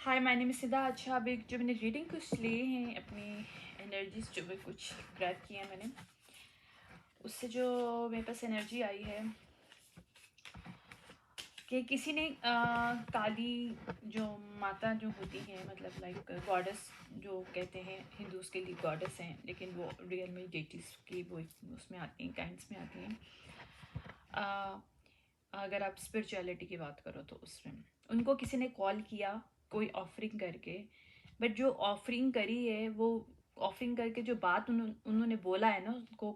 Hi my name is सिदा। अच्छा अभी जो मैंने रीडिंग कुछ लिए हैं अपनी एनर्जीज जो भी कुछ ग्रैब किए हैं मैंने, उससे जो मेरे पास एनर्जी आई है कि किसी ने काली जो माता जो होती हैं, मतलब लाइक गॉडेस जो कहते हैं, हिंदूज़ के लिए गॉडेस हैं लेकिन वो रियल में डेटीज़ की वो उसमें आती हैं, काइंड्स में आती हैं। अगर आप स्पिरिचुअलिटी की बात करो तो उसमें उनको किसी ने कॉल किया कोई ऑफरिंग करके, बट जो ऑफरिंग करी है वो ऑफरिंग करके जो बात उन्होंने बोला है ना उनको,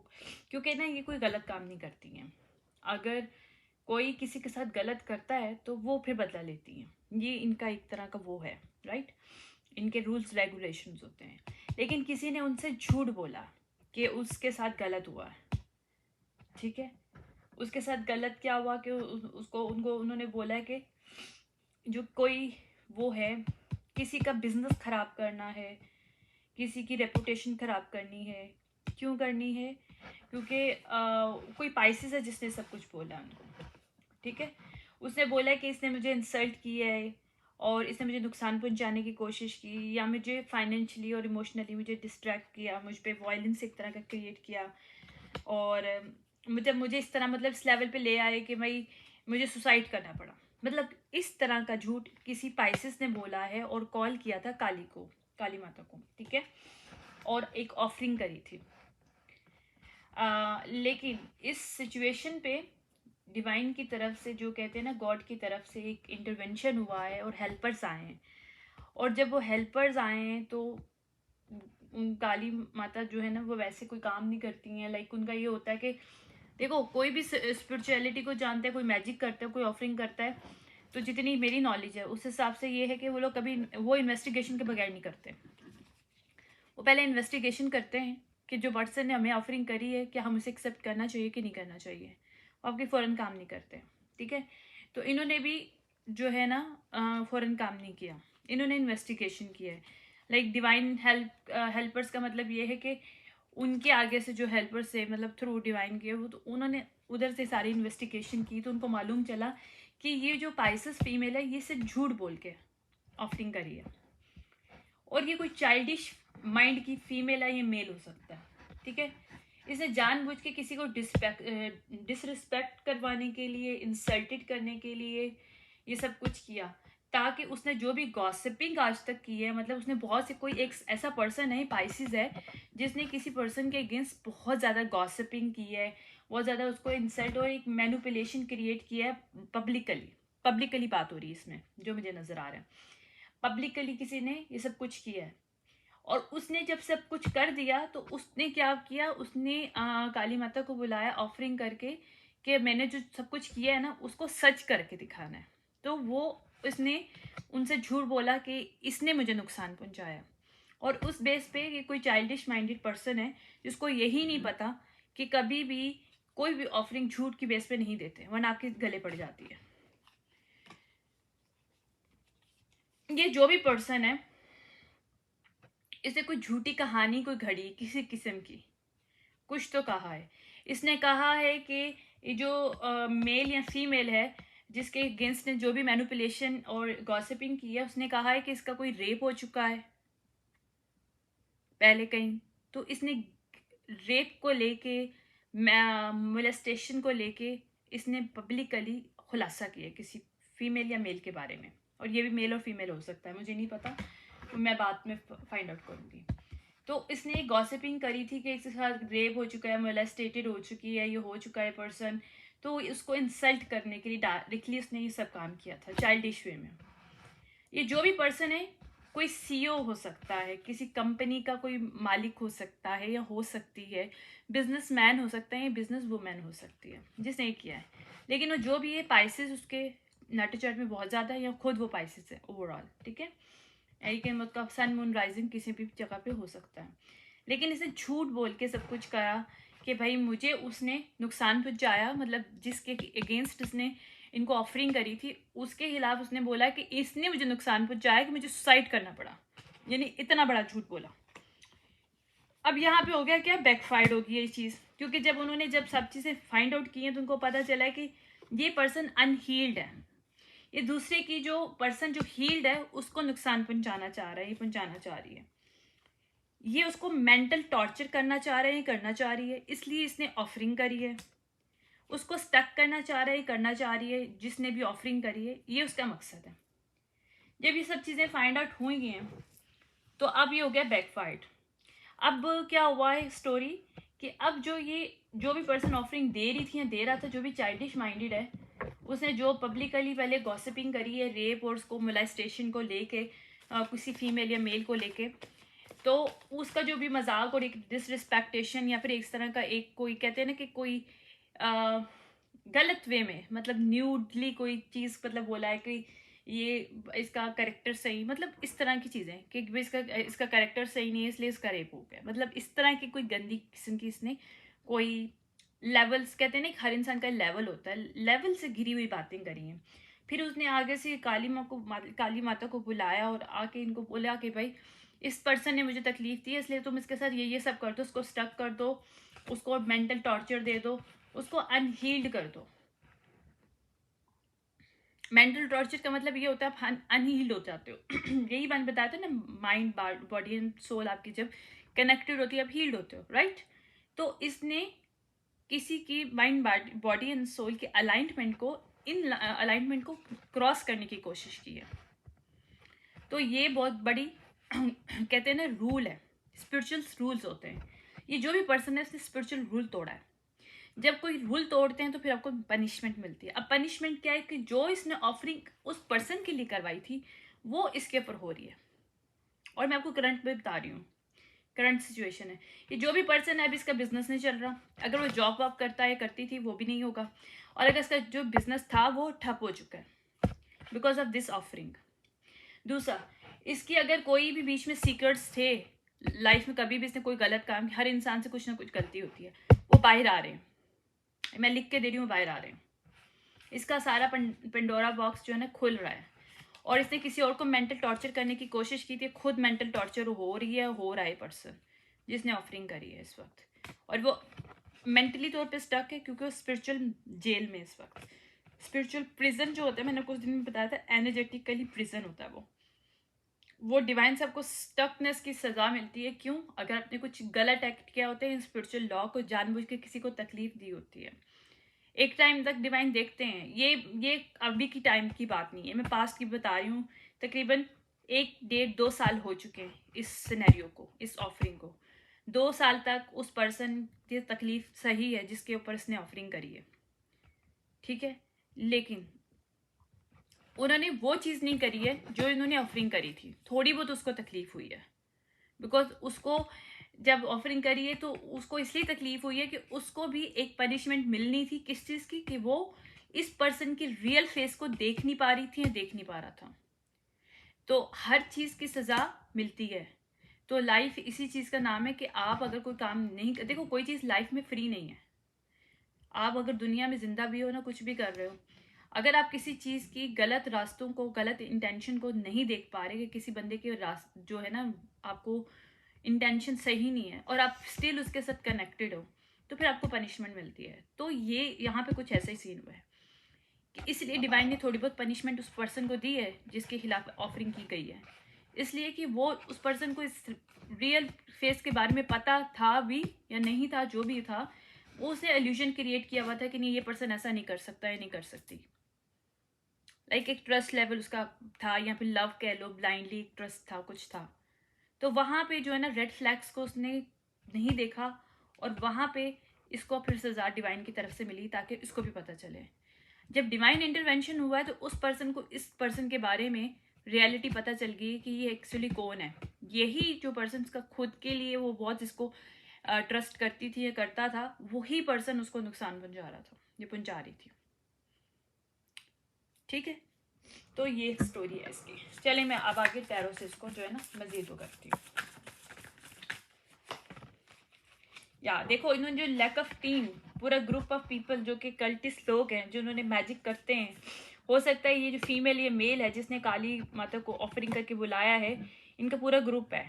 क्योंकि ना ये कोई गलत काम नहीं करती हैं। अगर कोई किसी के साथ गलत करता है तो वो फिर बदला लेती हैं, ये इनका एक तरह का वो है, राइट। इनके रूल्स रेगुलेशंस होते हैं। लेकिन किसी ने उनसे झूठ बोला कि उसके साथ गलत हुआ है, ठीक है। उसके साथ गलत क्या हुआ कि उसको उनको उन्होंने बोला है कि जो कोई वो है, किसी का बिजनेस खराब करना है, किसी की रेपुटेशन खराब करनी है। क्यों करनी है? क्योंकि कोई पाइसिस है जिसने सब कुछ बोला उनको, ठीक है। उसने बोला कि इसने मुझे इंसल्ट किया है और इसने मुझे नुकसान पहुंचाने की कोशिश की, या मुझे फाइनेंशियली और इमोशनली मुझे डिस्ट्रैक्ट किया, मुझ पर वायलेंस एक तरह का क्रिएट किया, और मुझे इस तरह मतलब इस लेवल पे ले आए कि भाई मुझे सुसाइड करना पड़ा। मतलब इस तरह का झूठ किसी पाइसिस ने बोला है और कॉल किया था काली माता को, ठीक है, और एक ऑफरिंग करी थी। लेकिन इस सिचुएशन पे डिवाइन की तरफ से, जो कहते हैं ना, गॉड की तरफ से एक इंटरवेंशन हुआ है और हेल्पर्स आए हैं। और जब वो हेल्पर्स आए हैं तो काली माता जो है ना वो वैसे कोई काम नहीं करती हैं। लाइक उनका ये होता है कि देखो, कोई भी स्पिरिचुअलिटी को जानता है, कोई मैजिक करता है, कोई ऑफरिंग करता है, तो जितनी मेरी नॉलेज है उस हिसाब से ये है कि वो लोग कभी वो इन्वेस्टिगेशन के बगैर नहीं करते। वो पहले इन्वेस्टिगेशन करते हैं कि जो पर्सन ने हमें ऑफरिंग करी है क्या हम उसे एक्सेप्ट करना चाहिए कि नहीं करना चाहिए। वो आपके फ़ौरन काम नहीं करते, ठीक है। तो इन्होंने भी जो है ना फ़ौरन काम नहीं किया, इन्होंने इन्वेस्टिगेशन किया है। लाइक डिवाइन हेल्पर्स का मतलब ये है कि उनके आगे से जो हेल्पर्स है, मतलब थ्रू डिवाइन के, वो तो उन्होंने उधर से सारी इन्वेस्टिगेशन की, तो उनको मालूम चला कि ये जो पाइसेस फीमेल है ये सिर्फ झूठ बोल के ऑफरिंग करी है, और ये कोई चाइल्डिश माइंड की फीमेल है, ये मेल हो सकता है, ठीक है। इसने जानबूझ के किसी को डिसरिस्पेक्ट करवाने के लिए, इंसल्टेड करने के लिए ये सब कुछ किया, ताकि उसने जो भी गॉसिपिंग आज तक की है, मतलब उसने बहुत से, कोई एक ऐसा पर्सन है पाइसिस है जिसने किसी पर्सन के अगेंस्ट बहुत ज़्यादा गॉसिपिंग की है, बहुत ज़्यादा उसको इंसल्ट और एक मैनिपुलेशन क्रिएट किया है पब्लिकली बात हो रही है इसमें, जो मुझे नज़र आ रहा है पब्लिकली किसी ने ये सब कुछ किया है। और उसने जब सब कुछ कर दिया तो उसने क्या किया, उसने काली माता को बुलाया ऑफरिंग करके कि मैंने जो सब कुछ किया है ना उसको सच करके दिखाना है। तो वो इसने उनसे झूठ बोला कि इसने मुझे नुकसान पहुंचाया, और उस बेस पे ये कोई चाइल्डिश माइंडेड पर्सन है जिसको यही नहीं पता कि कभी भी कोई भी ऑफरिंग झूठ की बेस पे नहीं देते, वरना आपके गले पड़ जाती है। ये जो भी पर्सन है, इसने कोई झूठी कहानी कोई घड़ी किसी किस्म की, कुछ तो कहा है। इसने कहा है कि ये जो मेल या फीमेल है जिसके अगेंस्ट ने जो भी मैनिपुलेशन और गॉसिपिंग की है, उसने कहा है कि इसका कोई रेप हो चुका है पहले कहीं। तो इसने रेप को लेके, मोलेस्टेशन को लेके इसने पब्लिकली खुलासा किया किसी फीमेल या मेल के बारे में, और ये भी मेल और फीमेल हो सकता है, मुझे नहीं पता, तो मैं बाद में फाइंड आउट करूँगी। तो इसने गॉसिपिंग करी थी कि इसके साथ रेप हो चुका है, मोलेस्टेटेड हो चुकी है, ये हो चुका है पर्सन, तो उसको इंसल्ट करने के लिए डायरेक्टली उसने ये सब काम किया था चाइल्डिश वे में। ये जो भी पर्सन है, कोई सीईओ हो सकता है, किसी कंपनी का कोई मालिक हो सकता है या हो सकती है, बिजनेसमैन हो सकता है या बिजनेस वुमेन हो सकती है जिसने किया है। लेकिन वो जो भी है, पाइसेस उसके नाटो चार्ट में बहुत ज़्यादा है, या खुद वो पाइसेस है ओवरऑल, ठीक है। एक मतलब सन मून राइजिंग किसी भी जगह पे हो सकता है। लेकिन इसे झूठ बोल के सब कुछ करा कि भाई मुझे उसने नुकसान पहुंचाया, मतलब जिसके अगेंस्ट इसने इनको ऑफरिंग करी थी उसके खिलाफ उसने बोला कि इसने मुझे नुकसान पहुंचाया कि मुझे सुसाइड करना पड़ा, यानी इतना बड़ा झूठ बोला। अब यहाँ पे हो गया क्या, बैकफायर्ड होगी ये चीज़, क्योंकि जब उन्होंने जब सब चीज़ें फाइंड आउट की हैं तो उनको पता चला कि ये पर्सन अनहील्ड है, ये दूसरे की जो पर्सन जो हील्ड है उसको नुकसान पहुंचाना चाह रहा है, ये पहुंचाना चाह रही है, ये उसको मेंटल टॉर्चर करना चाह रहे हैं, करना चाह रही है, इसलिए इसने ऑफरिंग करी है। उसको स्टक करना चाह रहा है, करना चाह रही है, जिसने भी ऑफरिंग करी है, ये उसका मकसद है। जब ये सब चीज़ें फाइंड आउट हुई हैं तो अब ये हो गया बैकफायर्ड। अब क्या हुआ है स्टोरी कि अब जो भी पर्सन ऑफरिंग दे रही थी या दे रहा था, जो भी चाइल्डिश माइंडेड है, उसने जो पब्लिकली पहले गॉसिपिंग करी है रेप और उसको मोलेस्टेशन को लेके, किसी फीमेल या मेल को लेके, तो उसका जो भी मजाक और एक डिसरिस्पेक्टेशन या फिर एक तरह का एक कोई कहते हैं ना कि कोई गलत वे में, मतलब न्यूडली कोई चीज़ मतलब बोला है कि ये इसका करेक्टर सही, मतलब इस तरह की चीज़ें कि इसका करेक्टर सही नहीं है इसलिए इसका रेप हो गया, मतलब इस तरह की कोई गंदी किस्म की इसने कोई लेवल्स, कहते हैं ना हर इंसान का लेवल होता है, लेवल से घिरी हुई बातें करी हैं। फिर उसने आगे से काली माता को बुलाया और आके इनको बोला कि भाई इस पर्सन ने मुझे तकलीफ दी है इसलिए तुम इसके साथ ये सब कर दो, उसको स्टक कर दो, उसको मेंटल टॉर्चर दे दो, उसको अनहील्ड कर दो। मेंटल टॉर्चर का मतलब ये होता है आप अनहील्ड हो जाते हो। यही मैंने बताया था ना, माइंड बॉडी एंड सोल आपकी जब कनेक्टेड होती है आप हील्ड होते हो, राइट। तो इसने किसी की माइंड बॉडी एंड सोल के इन अलाइनमेंट को क्रॉस करने की कोशिश की है। तो ये बहुत बड़ी कहते हैं ना रूल है, स्पिरिचुअल रूल्स होते हैं। ये जो भी पर्सन है उसने स्पिरिचुअल रूल तोड़ा है। जब कोई रूल तोड़ते हैं तो फिर आपको पनिशमेंट मिलती है। अब पनिशमेंट क्या है कि जो इसने ऑफरिंग उस पर्सन के लिए करवाई थी वो इसके ऊपर हो रही है। और मैं आपको करंट में बता रही हूँ, करंट सिचुएशन है। ये जो भी पर्सन है अब इसका बिजनेस नहीं चल रहा, अगर वो जॉब वॉब करता है करती थी वो भी नहीं होगा, और अगर इसका जो बिजनेस था वो ठप हो चुका है बिकॉज ऑफ दिस ऑफरिंग। दूसरा, इसकी अगर कोई भी बीच में सीक्रेट्स थे लाइफ में, कभी भी इसने कोई गलत काम, हर इंसान से कुछ ना कुछ गलती होती है, वो बाहर आ रहे हैं, मैं लिख के दे रही हूँ, बाहर आ रहे हैं। इसका सारा पेंडोरा बॉक्स जो है ना खुल रहा है। और इसने किसी और को मेंटल टॉर्चर करने की कोशिश की थी, खुद मेंटल टॉर्चर हो रहा है पर्सन जिसने ऑफरिंग करी है इस वक्त, और वो मेंटली तौर पे स्टक है क्योंकि वो स्पिरिचुअल जेल में इस वक्त। स्पिरिचुअल प्रिजन जो होता है, मैंने कुछ दिन में बताया था, एनर्जेटिकली प्रिजन होता है वो डिवाइन से आपको स्टकनेस की सज़ा मिलती है। क्यों? अगर आपने कुछ गलत एक्ट किया होता है, स्पिरिचुअल लॉ को जानबूझ के किसी को तकलीफ दी होती है। एक टाइम तक डिवाइन देखते हैं, ये अभी की टाइम की बात नहीं है, मैं पास्ट की बता रही हूँ। तकरीबन 1-1.5-2 साल हो चुके हैं इस सिनेरियो को, इस ऑफरिंग को। 2 साल तक उस पर्सन की तकलीफ सही है जिसके ऊपर इसने ऑफरिंग करी है, ठीक है, लेकिन उन्होंने वो चीज़ नहीं करी है जो इन्होंने ऑफरिंग करी थी। थोड़ी बहुत उसको तकलीफ हुई है बिकॉज उसको जब ऑफरिंग करी है तो उसको इसलिए तकलीफ हुई है कि उसको भी एक पनिशमेंट मिलनी थी, किस चीज़ की, कि वो इस पर्सन की रियल फेस को देख नहीं पा रही थी या देख नहीं पा रहा था। तो हर चीज़ की सज़ा मिलती है। तो लाइफ इसी चीज़ का नाम है कि आप अगर कोई काम नहीं, देखो कोई चीज़ लाइफ में फ्री नहीं है। आप अगर दुनिया में जिंदा भी हो ना, कुछ भी कर रहे हो, अगर आप किसी चीज़ की गलत रास्तों को, गलत इंटेंशन को नहीं देख पा रहे कि किसी बंदे के जो है ना आपको इंटेंशन सही नहीं है और आप स्टिल उसके साथ कनेक्टेड हो, तो फिर आपको पनिशमेंट मिलती है। तो ये यहाँ पे कुछ ऐसा ही सीन हुआ है कि इसलिए डिवाइन ने थोड़ी बहुत पनिशमेंट उस पर्सन को दी है जिसके खिलाफ ऑफरिंग की गई है, इसलिए कि वो उस पर्सन को इस रियल फेस के बारे में पता था भी या नहीं था, जो भी था, वो उसे एल्यूजन क्रिएट किया हुआ था कि नहीं ये पर्सन ऐसा नहीं कर सकता या नहीं कर सकती। लाइक एक ट्रस्ट लेवल उसका था, या फिर लव कह लो, ब्लाइंडली ट्रस्ट था, कुछ था। तो वहाँ पे जो है ना रेड फ्लैग्स को उसने नहीं देखा, और वहाँ पे इसको फिर सजा डिवाइन की तरफ से मिली ताकि इसको भी पता चले। जब डिवाइन इंटरवेंशन हुआ है तो उस पर्सन को इस पर्सन के बारे में रियलिटी पता चल गई कि ये एक्चुअली कौन है। यही जो पर्सन का खुद के लिए वो बहुत इसको ट्रस्ट करती थी या करता था, वही पर्सन उसको नुकसान पहुंचा रहा था, ये पहुंचा रही थी, ठीक है। तो ये स्टोरी है इसकी। चले मैं अब आगे टैरो से इसको जो है ना मजीद वो करती हूँ। या देखो इन्होंने जो लैक ऑफ टीम, पूरा ग्रुप ऑफ पीपल जो कि कल्टिस्ट लोग हैं, जो उन्होंने मैजिक करते हैं, हो सकता है ये जो फीमेल ये मेल है जिसने काली माता को ऑफरिंग करके बुलाया है, इनका पूरा ग्रुप है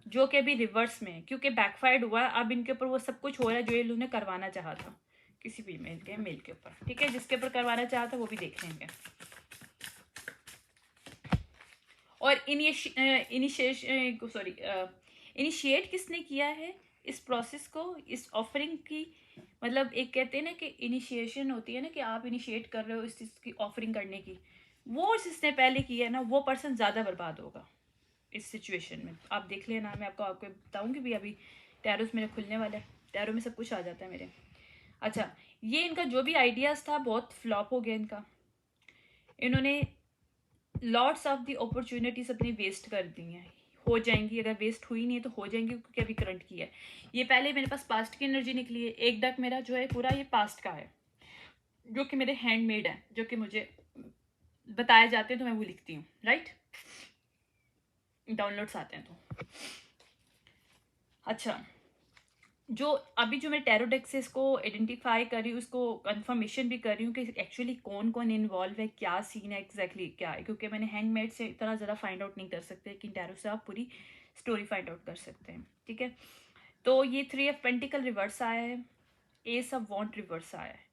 जो कि अभी रिवर्स में है क्योंकि बैकफायर्ड हुआ। अब इनके ऊपर वो सब कुछ हो रहा है जो ये लोगों ने करवाना चाहा था किसी फीमेल के मेल के ऊपर, ठीक है, जिसके ऊपर करवाना चाहा था वो भी देख लेंगे। और इनिशिएट किसने किया है इस प्रोसेस को, इस ऑफरिंग की, मतलब एक कहते हैं ना कि इनिशिएशन होती है ना कि आप इनिशिएट कर रहे हो इस चीज़ की ऑफरिंग करने की, वो जिसने पहले किया है ना वो पर्सन ज़्यादा बर्बाद होगा इस सिचुएशन में। आप देख लेना, मैं आपको बताऊंगी भी। अभी टैरोस मेरे खुलने वाला है, टैरो में सब कुछ आ जाता है मेरे। अच्छा, ये इनका जो भी आइडियाज़ था बहुत फ्लॉप हो गया इनका। इन्होंने लॉट्स ऑफ द अपॉर्चुनिटीज अपनी वेस्ट कर दी हैं, हो जाएंगी, अगर वेस्ट हुई नहीं है तो हो जाएंगी, क्योंकि अभी करंट की है। ये पहले मेरे पास पास्ट की एनर्जी निकली है, एक डक मेरा जो है पूरा ये पास्ट का है, जो कि मेरे हैंडमेड है, जो कि मुझे बताए जाते हैं तो मैं वो लिखती हूँ, राइट, डाउनलोड्स आते हैं तो। अच्छा, जो अभी जो मैं टैरो डेक से इसको आइडेंटिफाई कर रही हूँ, उसको कंफर्मेशन भी कर रही हूँ कि एक्चुअली कौन कौन इन्वॉल्व है, क्या सीन है, एग्जैक्टली क्या है, क्योंकि मैंने हैंडमेड से इतना ज़्यादा फाइंड आउट नहीं कर सकते, लेकिन टैरो से आप पूरी स्टोरी फाइंड आउट कर सकते हैं, ठीक है। तो ये 3 ऑफ पेंटिकल रिवर्स आया है, एस ऑफ वॉन्ट रिवर्स आया है।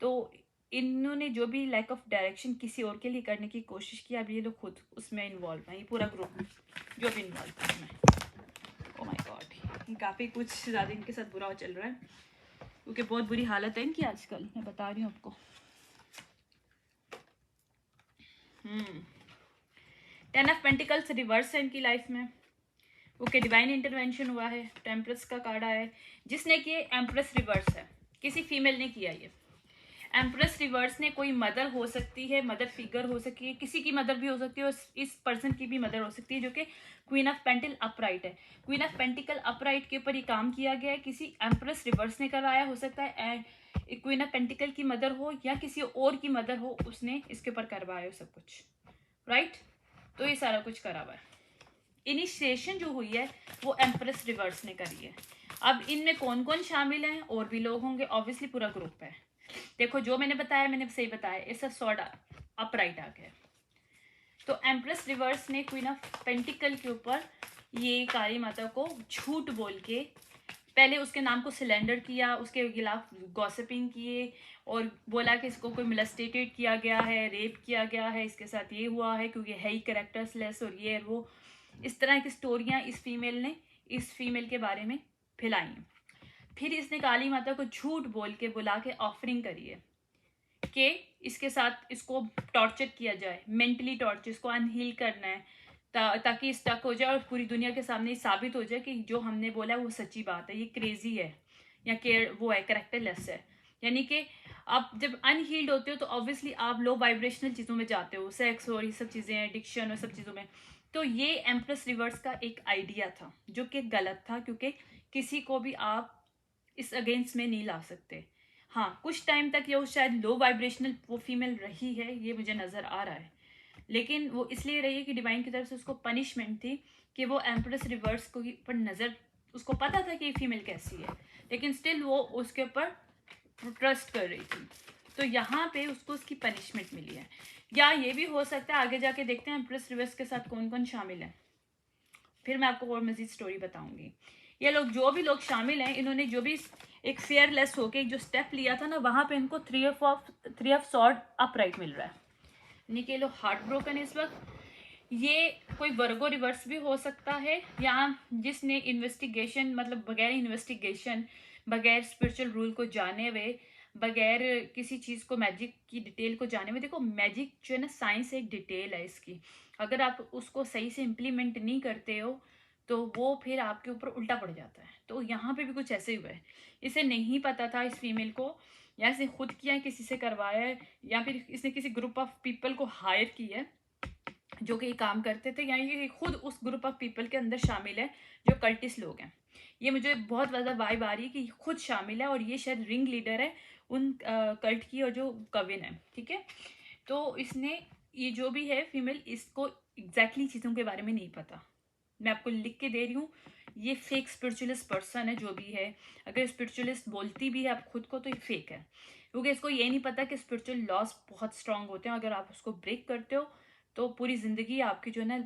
तो इन्होंने जो भी लैक ऑफ डायरेक्शन किसी और के लिए करने की कोशिश की, अब ये लोग खुद उसमें इन्वॉल्व हैं, ये पूरा ग्रुप जो भी इन्वॉल्व है उसमें। ओह माय गॉड, काफ़ी कुछ ज़्यादा इनके साथ बुरा चल रहा है, क्योंकि बहुत बुरी हालत है इनकी आजकल, मैं बता रही हूँ आपको। 10 ऑफ पेंटिकल्स रिवर्स है इनकी लाइफ में, ओके, डिवाइन इंटरवेंशन हुआ है, टेम्परेस का कार्ड आया है, जिसने किए एम्प्रेस रिवर्स है, किसी फीमेल ने किया ये। एम्प्रेस रिवर्स ने कोई मदर हो सकती है, मदर फिगर हो सकती है, किसी की मदर भी हो सकती है, और इस पर्सन की भी मदर हो सकती है, जो कि क्वीन ऑफ पेंटिकल अपराइट है। क्वीन ऑफ पेंटिकल अपराइट के ऊपर ये काम किया गया है, किसी एम्प्रेस रिवर्स ने करवाया हो सकता है, क्वीन ऑफ पेंटिकल की मदर हो या किसी और की मदर हो, उसने इसके ऊपर करवाया हो सब कुछ, राइट। तो ये सारा कुछ करा हुआ है। इनिशिएशन जो हुई है वो एम्प्रेस रिवर्स ने करी है। अब इनमें कौन कौन शामिल हैं, और भी लोग होंगे, ऑब्वियसली पूरा ग्रुप है। देखो जो मैंने बताया मैंने सही बताया, इसका सॉर्ड अपराइट आ गया। तो एम्प्रेस रिवर्स ने क्वीन ऑफ पेंटिकल के ऊपर ये काली माता को झूठ बोल के पहले उसके नाम को सिलेंडर किया, उसके खिलाफ गॉसिपिंग किए, और बोला कि इसको कोई मिलस्टेटेड किया गया है, रेप किया गया है, इसके साथ ये हुआ है क्योंकि है ही कैरेक्टर्स लेस, और ये वो इस तरह की स्टोरियाँ इस फीमेल ने इस फीमेल के बारे में फैलाई। फिर इसने काली माता को झूठ बोल के बुला के ऑफरिंग करी है कि इसके साथ इसको टॉर्चर किया जाए, मेंटली टॉर्चर, इसको अनहील करना है, ताकि स्टक हो जाए और पूरी दुनिया के सामने साबित हो जाए कि जो हमने बोला है वो सच्ची बात है, ये क्रेजी है या केयर वो है, कैरेक्टरलेस है। यानी कि आप जब अनहील्ड होते हो तो ऑब्वियसली आप लो वाइब्रेशनल चीज़ों में जाते हो, सेक्स और ये सब चीज़ें, एडिक्शन और सब चीज़ों में। तो ये एम्प्रेस रिवर्स का एक आइडिया था जो कि गलत था, क्योंकि किसी को भी आप इस अगेंस्ट में नहीं ला सकते। हाँ, कुछ टाइम तक ये शायद लो वाइब्रेशनल वो फीमेल रही है, ये मुझे नज़र आ रहा है, लेकिन वो इसलिए रही है कि डिवाइन की तरफ से उसको पनिशमेंट थी कि वो एम्प्रेस रिवर्स को पर नज़र, उसको पता था कि ये फीमेल कैसी है, लेकिन स्टिल वो उसके ऊपर ट्रस्ट कर रही थी। तो यहाँ पे उसको उसकी पनिशमेंट मिली है। या ये भी हो सकता है, आगे जाके देखते हैं एम्प्रेस रिवर्स के साथ कौन कौन शामिल है, फिर मैं आपको और मज़ीद स्टोरी बताऊंगी। ये लोग जो भी लोग शामिल हैं, इन्होंने जो भी एक फेयरलेस होके जो स्टेप लिया था ना, वहाँ पे इनको 3 ऑफ सॉर्ड अपराइट मिल रहा है, यानी कि लोग हार्ट ब्रोकन इस वक्त। ये कोई वर्गो रिवर्स भी हो सकता है, या जिसने इन्वेस्टिगेशन, मतलब बगैर इन्वेस्टिगेशन, बगैर स्पिरिचुअल रूल को जाने हुए, बगैर किसी चीज़ को, मैजिक की डिटेल को जाने हुए। देखो मैजिक जो है ना, साइंस एक डिटेल है इसकी, अगर आप उसको सही से इम्प्लीमेंट नहीं करते हो तो वो फिर आपके ऊपर उल्टा पड़ जाता है। तो यहाँ पे भी कुछ ऐसे ही हुआ है, इसे नहीं पता था इस फीमेल को, या इसने खुद किया है, किसी से करवाया है, या फिर इसने किसी ग्रुप ऑफ पीपल को हायर किया है जो कि काम करते थे, या ये खुद उस ग्रुप ऑफ पीपल के अंदर शामिल है जो कल्टिस्ट लोग हैं। ये मुझे बहुत ज़्यादा वाइब आ रही है कि खुद शामिल है, और ये शायद रिंग लीडर है उन कल्ट की, और जो कविन है, ठीक है। तो इसने, ये जो भी है फीमेल, इसको एग्जैक्टली चीज़ों के बारे में नहीं पता, मैं आपको लिख के दे रही हूँ। ये फेक स्पिरिचुअलिस्ट पर्सन है जो भी है, अगर स्पिरिचुअलिस्ट बोलती भी है आप खुद को तो ये फेक है, क्योंकि इसको ये नहीं पता कि स्पिरिचुअल लॉज बहुत स्ट्रांग होते हैं, अगर आप उसको ब्रेक करते हो तो पूरी ज़िंदगी आपकी जो है ना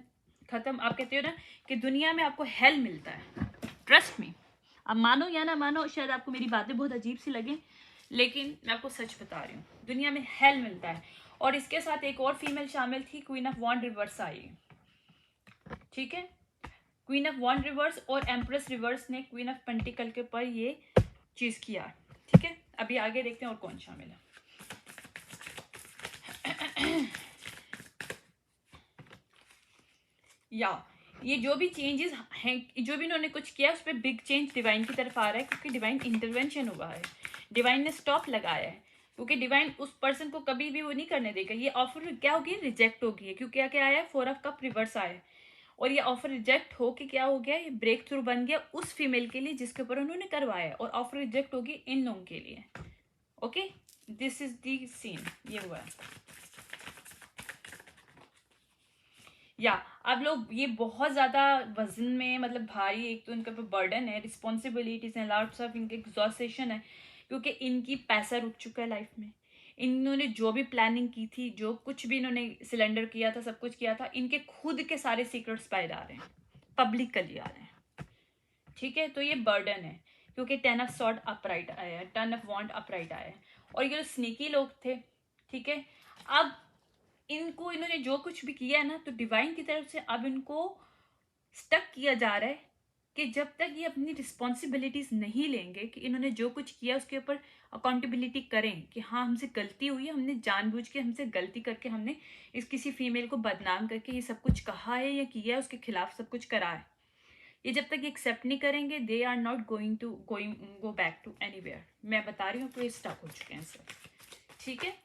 ख़त्म। आप कहते हो ना कि दुनिया में आपको हेल मिलता है, ट्रस्ट मी, अब मानो या ना मानो, शायद आपको मेरी बातें बहुत अजीब सी लगें, लेकिन मैं आपको सच बता रही हूँ, दुनिया में हेल मिलता है। और इसके साथ एक और फीमेल शामिल थी, क्वीन ऑफ वॉन्ड रिवर्स आई, ठीक है, क्वीन ऑफ वॉन्ड रिवर्स और एम्प्रेस रिवर्स ने क्वीन ऑफ पेंटिकल के ऊपर ये चीज किया। ठीक है, अभी आगे देखते हैं और कौन शामिल है। या ये जो भी चेंजेस हैं, जो भी इन्होंने कुछ किया उस पर बिग चेंज डिवाइन की तरफ आ रहा है, क्योंकि डिवाइन इंटरवेंशन हुआ है, डिवाइन ने स्टॉप लगाया है, क्योंकि डिवाइन उस पर्सन को कभी भी वो नहीं करने देगा। ये ऑफर क्या होगी, रिजेक्ट होगी, क्योंकि क्या क्या आया है, 4 ऑफ कप रिवर्स आया है, और ये ऑफर रिजेक्ट हो के क्या हो गया, ये ब्रेक थ्रू बन गया उस फीमेल के लिए जिसके ऊपर उन्होंने करवाया है, और ऑफर रिजेक्ट होगी इन लोगों के लिए। Okay, this is the scene, ये हुआ है। या अब लोग ये बहुत ज़्यादा वजन में, मतलब भारी, एक तो इनके ऊपर बर्डन है, रिस्पॉन्सिबिलिटीज हैं, लॉट्स ऑफ इनके एग्जॉस्टेशन है, क्योंकि इनकी पैसा रुक चुका है लाइफ में। इन्होंने जो भी प्लानिंग की थी, जो कुछ भी इन्होंने सिलेंडर किया था, सब कुछ किया था, इनके खुद के सारे सीक्रेट्स बाहर आ रहे हैं, पब्लिकली आ रहे हैं। ठीक है, तो ये बर्डन है, क्योंकि 10 ऑफ सॉर्ड अपराइट आया है, 10 ऑफ वॉन्ड अपराइट आया है, और ये जो स्नेकी लोग थे, ठीक है, अब इनको इन्होंने जो कुछ भी किया है ना, तो डिवाइन की तरफ से अब इनको स्टक किया जा रहा है कि जब तक ये अपनी रिस्पॉन्सिबिलिटीज नहीं लेंगे कि इन्होंने जो कुछ किया उसके ऊपर अकाउंटेबिलिटी करें कि हाँ हमसे गलती हुई है, हमने जानबूझ के हमसे गलती करके हमने इस किसी फीमेल को बदनाम करके ये सब कुछ कहा है या किया है, उसके खिलाफ सब कुछ करा है, ये जब तक एक्सेप्ट नहीं करेंगे, they are not going to go back to anywhere. मैं बता रही हूँ आपको, ये स्टक हो चुके हैं सर। ठीक है।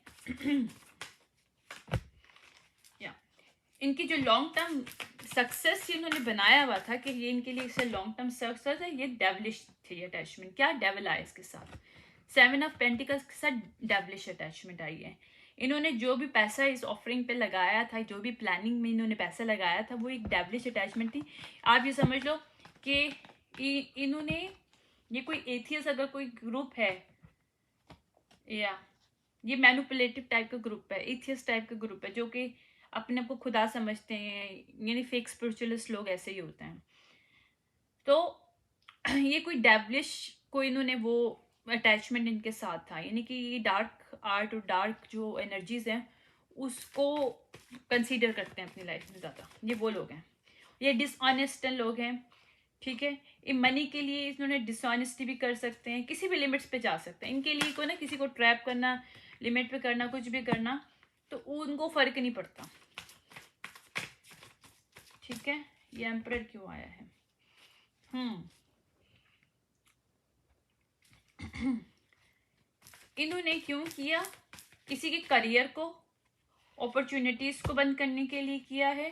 इनकी जो लॉन्ग टर्म सक्सेस इन्होंने बनाया हुआ था कि ये इनके लिए इससे लॉन्ग टर्म सक्सेस है, ये डेविलिश थी अटैचमेंट। क्या डेविल आया इसके साथ, 7 ऑफ पेंटिकल्स के साथ डेविलिश अटैचमेंट आई है। इन्होंने जो भी पैसा इस ऑफरिंग पे लगाया था, जो भी प्लानिंग में इन्होंने पैसा लगाया था, वो एक डेविलिश अटैचमेंट थी। आप ये समझ लो कि इन्होंने, ये कोई एथियस अगर कोई ग्रुप है, या ये मैनिपुलेटिव टाइप का ग्रुप है, एथियस टाइप का ग्रुप है, जो कि अपने आप को खुदा समझते हैं, यानी फेक स्पिरिचुअलिस्ट लोग ऐसे ही होते हैं। तो ये कोई डेविलिश को इन्होंने वो अटैचमेंट इनके साथ था, यानी कि ये डार्क आर्ट और डार्क जो एनर्जीज हैं उसको कंसीडर करते हैं अपनी लाइफ में ज़्यादा। ये वो लोग हैं, ये डिसऑनेस्ट लोग हैं। ठीक है, ये मनी के लिए इन्होंने डिसऑनेस्टी भी कर सकते हैं, किसी भी लिमिट्स पे जा सकते हैं। इनके लिए को ना किसी को ट्रैप करना, लिमिट पे करना, कुछ भी करना, तो उनको फर्क नहीं पड़ता। ठीक है, ये एम्परर क्यों आया है? इन्होंने क्यों किया? किसी के करियर को, अपॉर्चुनिटीज को बंद करने के लिए किया है,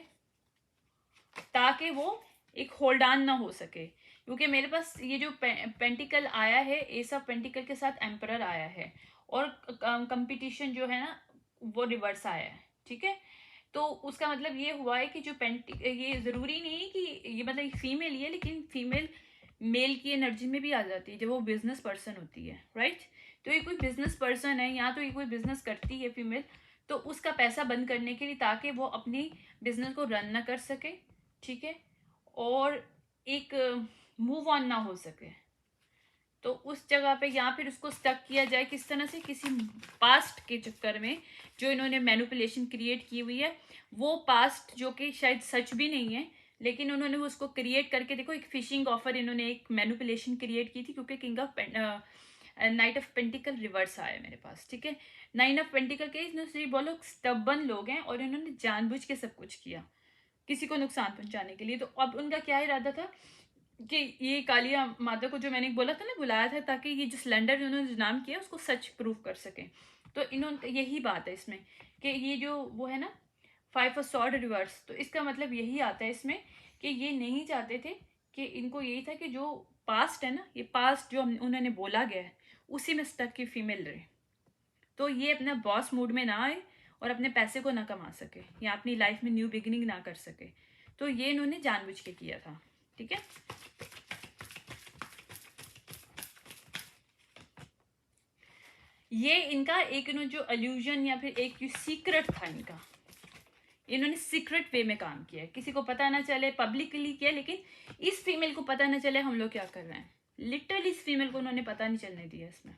ताकि वो एक होल्ड ऑन ना हो सके। क्योंकि मेरे पास ये जो पेंटिकल आया है, एस ऑफ पेंटिकल के साथ एम्परर आया है, और कंपटीशन जो है ना वो रिवर्स आया है। ठीक है, तो उसका मतलब ये हुआ है कि जो ये जरूरी नहीं है कि ये मतलब फीमेल ही है, लेकिन फीमेल मेल की एनर्जी में भी आ जाती है जब वो बिजनेस पर्सन होती है, राइट। तो ये कोई बिजनेस पर्सन है, या तो ये कोई बिजनेस करती है फीमेल, तो उसका पैसा बंद करने के लिए, ताकि वो अपनी बिजनेस को रन ना कर सके, ठीक है, और एक मूव ऑन ना हो सके, तो उस जगह पे या फिर उसको स्टक किया जाए किस तरह से, किसी पास्ट के चक्कर में जो इन्होंने मैनिपुलेशन क्रिएट की हुई है, वो पास्ट जो कि शायद सच भी नहीं है, लेकिन उन्होंने उसको क्रिएट करके, देखो एक फिशिंग ऑफर, इन्होंने एक मैनिपुलेशन क्रिएट की थी, क्योंकि king of night of pentacle reverse आया मेरे पास। ठीक है, 9 ऑफ पेंटिकल के इन्होंने बोलो स्टबन लोग हैं, और इन्होंने जानबूझ के सब कुछ किया किसी को नुकसान पहुंचाने के लिए। तो अब उनका क्या इरादा था कि ये कालिया माता को जो मैंने बोला था ना, बुलाया था, ताकि ये जो सिलेंडर उन्होंने नाम किया उसको सच प्रूव कर सके। तो इन्होंने, यही बात है इसमें कि ये जो वो है ना 5 ऑफ सॉर्ड रिवर्स, तो इसका मतलब यही आता है इसमें कि ये नहीं चाहते थे, कि इनको यही था कि जो पास्ट है ना, ये पास्ट जो उन्होंने बोला गया है उसी में स्टक की फीमेल रहे, तो ये अपना बॉस मूड में ना आए और अपने पैसे को ना कमा सके, या अपनी लाइफ में न्यू बिगिनिंग ना कर सके। तो ये इन्होंने जानबूझ के किया था। ठीक है, ये इनका एक जो अल्यूजन या फिर एक जो सीक्रेट था इनका, इन्होंने सीक्रेट वे में काम किया, किसी को पता ना चले, पब्लिकली किया, लेकिन इस फीमेल को पता ना चले हम लोग क्या कर रहे हैं। लिटरली इस फीमेल को उन्होंने पता नहीं चलने दिया इसमें।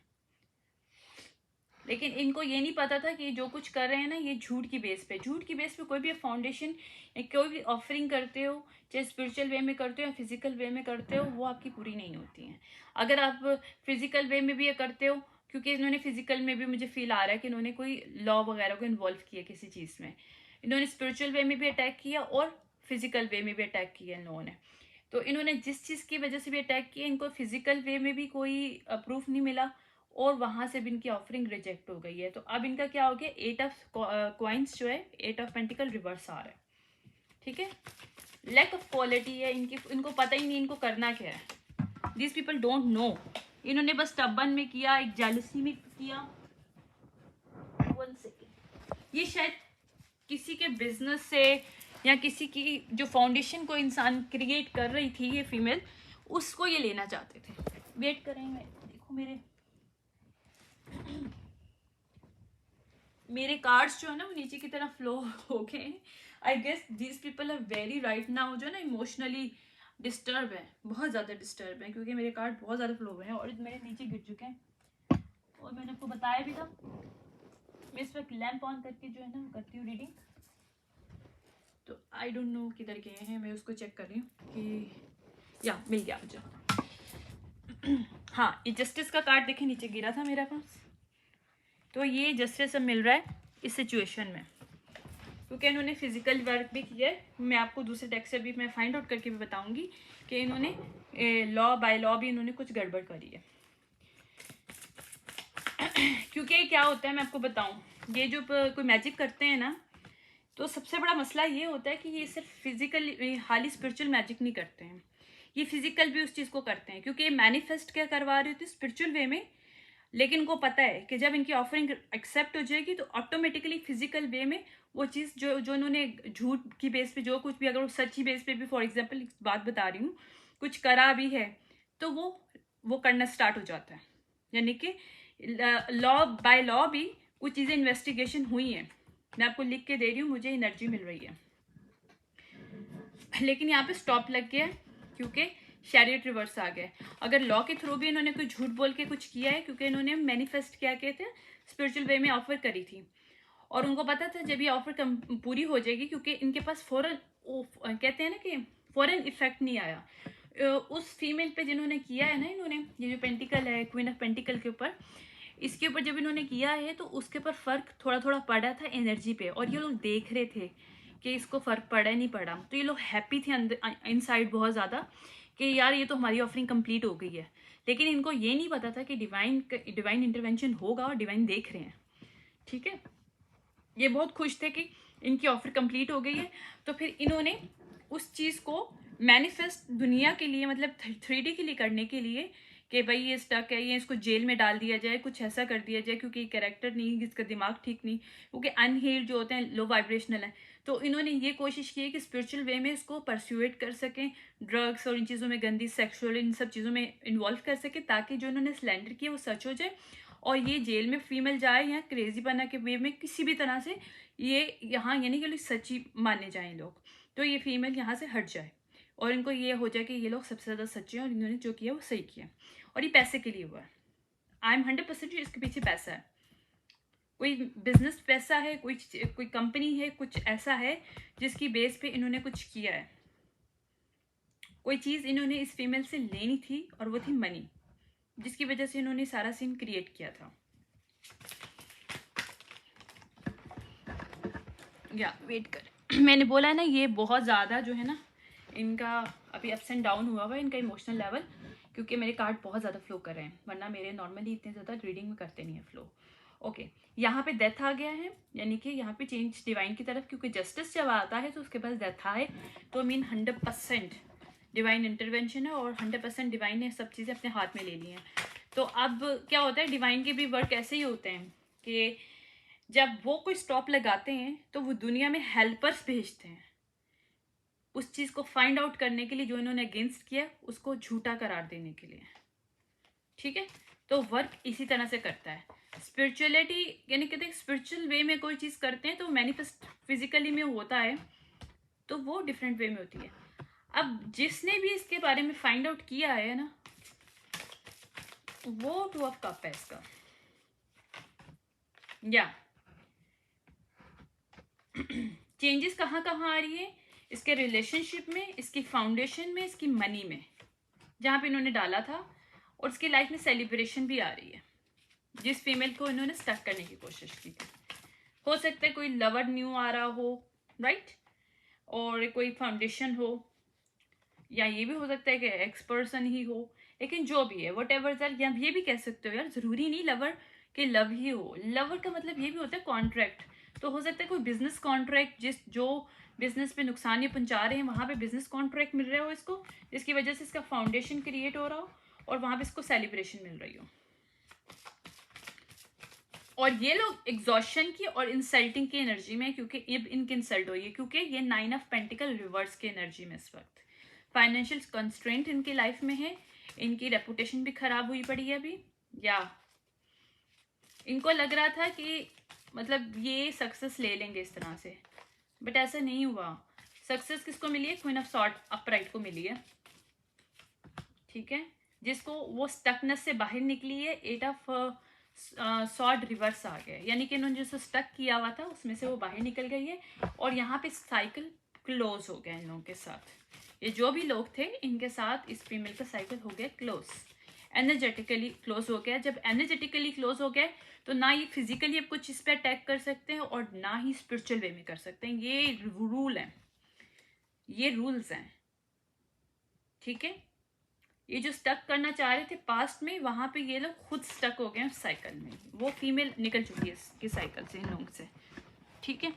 लेकिन इनको ये नहीं पता था कि जो कुछ कर रहे हैं ना ये झूठ की बेस पे कोई भी फाउंडेशन या कोई भी ऑफरिंग करते हो, चाहे स्पिरिचुअल वे में करते हो या फिजिकल वे में करते हो, वो आपकी पूरी नहीं होती हैं। अगर आप फिजिकल वे में भी ये करते हो, क्योंकि इन्होंने फिजिकल में भी मुझे फील आ रहा है कि इन्होंने कोई लॉ वगैरह को इन्वॉल्व किया किसी चीज़ में, इन्होंने स्पिरिचुअल वे में भी अटैक किया और फिजिकल वे में भी अटैक किया इन लोगों ने। तो इन्होंने जिस चीज़ की वजह से भी अटैक किया, इनको फिजिकल वे में भी कोई प्रूफ नहीं मिला और वहां से भी इनकी ऑफरिंग रिजेक्ट हो गई है। तो अब इनका क्या हो गया, 8 ऑफ कॉइन्स जो है, 8 ऑफ पेंटिकल रिवर्स आ रहा है। ठीक है, लैक ऑफ क्वालिटी है इनकी, इनको पता ही नहीं इनको करना क्या है। दिस पीपल डोंट नो, इन्होंने बस टब्बन में किया, एक जेलसी में किया। 1 सेकेंड, ये शायद किसी के बिजनेस से या किसी की जो फाउंडेशन को इंसान क्रिएट कर रही थी ये फीमेल, उसको ये लेना चाहते थे। वेट करेंगे, देखो मेरे कार्ड्स जो है ना वो नीचे की तरफ फ्लो हो गए। I guess these people are very right now जो है ना इमोशनली डिस्टर्ब है, बहुत ज़्यादा डिस्टर्ब है, क्योंकि मेरे कार्ड बहुत ज़्यादा फ्लो हुए हैं और मेरे नीचे गिर चुके हैं। और मैंने आपको बताया भी था, मैं इस वक्त लैंप ऑन करके जो है ना करती हूँ रीडिंग। तो आई डोंट नो किधर गए हैं, मैं उसको चेक कर रही हूँ कि या मिल गया मुझे। हाँ, ये जस्टिस का कार्ड देखें नीचे गिरा था मेरे पास, तो ये जस्टिस अब मिल रहा है इस सिचुएशन में, क्योंकि इन्होंने फिजिकल वर्क भी किया है। मैं आपको दूसरे टेक्स्ट से भी मैं फाइंड आउट करके भी बताऊंगी कि इन्होंने लॉ बाय लॉ भी इन्होंने कुछ गड़बड़ करी है। क्योंकि क्या होता है मैं आपको बताऊं, ये जो कोई मैजिक करते हैं ना, तो सबसे बड़ा मसला ये होता है कि ये सिर्फ फिजिकल हाली स्पिरिचुअल मैजिक नहीं करते हैं, ये फिजिकल भी उस चीज़ को करते हैं, क्योंकि ये मैनिफेस्ट क्या करवा रही होती है स्पिरिचुअल वे में, लेकिन इनको पता है कि जब इनकी ऑफरिंग एक्सेप्ट हो जाएगी तो ऑटोमेटिकली फिजिकल वे में वो चीज़ जो जो उन्होंने झूठ की बेस पे जो कुछ भी, अगर वो सच्ची बेस पे भी, फॉर एग्जांपल एक बात बता रही हूँ, कुछ करा भी है तो वो करना स्टार्ट हो जाता है। यानी कि लॉ बाय लॉ भी कुछ चीज़ें इन्वेस्टिगेशन हुई हैं, मैं आपको लिख के दे रही हूँ, मुझे एनर्जी मिल रही है। लेकिन यहाँ पे स्टॉप लग गया क्योंकि शैरियट रिवर्स आ गया। अगर लॉ के थ्रू भी इन्होंने कोई झूठ बोल के कुछ किया है, क्योंकि इन्होंने मैनिफेस्ट क्या किए थे, स्पिरिचुअल वे में ऑफर करी थी और उनको पता था जब ये ऑफर पूरी हो जाएगी, क्योंकि इनके पास फौरन कहते हैं ना कि फौरन इफेक्ट नहीं आया। उस फीमेल पे जिन्होंने किया है ना, इन्होंने ये जो पेंटिकल है क्वीन ऑफ पेंटिकल के ऊपर, इसके ऊपर जब इन्होंने किया है तो उसके ऊपर फर्क थोड़ा थोड़ा पड़ा था एनर्जी पे, और ये लोग देख रहे थे कि इसको फर्क पड़ा नहीं पड़ा, तो ये लोग हैप्पी थे अंदर इनसाइड बहुत ज़्यादा कि यार ये तो हमारी ऑफरिंग कंप्लीट हो गई है। लेकिन इनको ये नहीं पता था कि डिवाइन इंटरवेंशन होगा और डिवाइन देख रहे हैं। ठीक है, ये बहुत खुश थे कि इनकी ऑफर कंप्लीट हो गई है, तो फिर इन्होंने उस चीज़ को मैनिफेस्ट दुनिया के लिए, मतलब 3D के लिए करने के लिए कि भाई ये स्टक है, ये इसको जेल में डाल दिया जाए, कुछ ऐसा कर दिया जाए, क्योंकि कैरेक्टर नहीं, इसका दिमाग ठीक नहीं, क्योंकि अनहील्ड जो होते हैं लो वाइब्रेशनल है। तो इन्होंने ये कोशिश की है कि स्पिरिचुअल वे में इसको परस्यूएट कर सकें, ड्रग्स और इन चीज़ों में, गंदी सेक्सुअल इन सब चीज़ों में इन्वॉल्व कर सके, ताकि जो इन्होंने स्लैंडर किया वो सच हो जाए और ये जेल में फीमेल जाए या क्रेजी बना के वे में किसी भी तरह से ये यहाँ यानी कि सच्ची माने जाएं लोग, तो ये फीमेल यहाँ से हट जाए और इनको ये हो जाए कि ये लोग सबसे ज़्यादा सच्चे हैं और इन्होंने जो किया वो सही किया, और ये पैसे के लिए हुआ है। आई एम 100% इसके पीछे पैसा है, कोई बिजनेस पैसा है, कोई कंपनी है, कुछ ऐसा है जिसकी बेस पे इन्होंने कुछ किया है। कोई चीज़ इन्होंने इस फीमेल से लेनी थी और वो थी मनी, जिसकी वजह से इन्होंने सारा सीन क्रिएट किया था। या वेट कर, मैंने बोला है ना ये बहुत ज़्यादा जो है ना इनका अभी अप्स एंड डाउन हुआ हुआ है इनका इमोशनल लेवल, क्योंकि मेरे कार्ड बहुत ज़्यादा फ्लो कर रहे हैं, वरना मेरे नॉर्मली इतने ज़्यादा रीडिंग में करते नहीं है फ्लो। ओके, यहाँ पे डेथ आ गया है, यानी कि यहाँ पे चेंज डिवाइन की तरफ, क्योंकि जस्टिस जब आता है तो उसके पास डेथ आए तो मीन 100% डिवाइन इंटरवेंशन है और 100% डिवाइन ने सब चीज़ें अपने हाथ में ले ली हैं। तो अब क्या होता है, डिवाइन के भी वर्क ऐसे ही होते हैं कि जब वो कोई स्टॉप लगाते हैं तो वो दुनिया में हेल्पर्स भेजते हैं उस चीज़ को फाइंड आउट करने के लिए जो इन्होंने अगेंस्ट किया, उसको झूठा करार देने के लिए। ठीक है, तो वर्क इसी तरह से करता है स्पिरिचुअलिटी, यानी कहते हैं स्पिरिचुअल वे में कोई चीज़ करते हैं तो मैनिफेस्ट फिजिकली में होता है, तो वो डिफरेंट वे में होती है। अब जिसने भी इसके बारे में फाइंड आउट किया है ना, वो 2 ऑफ कप है इसका। या चेंजेस कहाँ कहाँ आ रही है, इसके रिलेशनशिप में, इसकी फाउंडेशन में, इसकी मनी में, जहाँ पे इन्होंने डाला था, और इसकी लाइफ में सेलिब्रेशन भी आ रही है जिस फीमेल को इन्होंने स्टक करने की कोशिश की थी। हो सकता है कोई लवर न्यू आ रहा हो, राइट, और कोई फाउंडेशन हो, या ये भी हो सकता है कि एक्स पर्सन ही हो, लेकिन जो भी है वट एवर दैट, या ये भी कह सकते हो यार ज़रूरी नहीं लवर के लव ही हो, लवर का मतलब ये भी होता है कॉन्ट्रैक्ट। तो हो सकता है कोई बिजनेस कॉन्ट्रैक्ट, जो बिजनेस पे नुकसान ये पहुंचा रहे हैं वहाँ पे बिजनेस कॉन्ट्रैक्ट मिल रहा हो इसको, जिसकी वजह से इसका फाउंडेशन क्रिएट हो रहा हो और वहाँ पे इसको सेलिब्रेशन मिल रही हो। और ये लोग एग्जॉशन की और इंसल्टिंग की एनर्जी में, क्योंकि अब इनकी इंसल्ट हुई है, क्योंकि ये 9 ऑफ पेंटिकल रिवर्स की एनर्जी में इस वक्त फाइनेंशियल कंस्ट्रेंट इनकी लाइफ में है, इनकी रेपुटेशन भी खराब हुई पड़ी है अभी, या इनको लग रहा था कि मतलब ये सक्सेस ले लेंगे इस तरह से, बट ऐसा नहीं हुआ। सक्सेस किसको मिली है? क्वीन ऑफ सॉर्ड अपराइट को मिली है, ठीक है, जिसको वो स्टकनेस से बाहर निकली है। 8 ऑफ सॉर्ड रिवर्स आ गया, यानी कि इन्होंने जो स्टक किया हुआ था उसमें से वो बाहर निकल गई है, और यहाँ पे साइकिल क्लोज हो गया इन लोगों के साथ। ये जो भी लोग थे इनके साथ इस फीमेल का साइकिल हो गया क्लोज, एनर्जेटिकली क्लोज हो गया। जब एनर्जेटिकली क्लोज हो गया तो ना ये फिजिकली अब कुछ इस पर अटैक कर सकते हैं और ना ही स्पिरिचुअल वे में कर सकते हैं। ये रूल है, ये रूल्स हैं, ठीक है। ये जो स्टक करना चाह रहे थे पास्ट में, वहां पे ये लोग खुद स्टक हो गए हैं साइकिल में। वो फीमेल निकल चुकी है इसकी साइकिल से, इन लोगों से, ठीक है।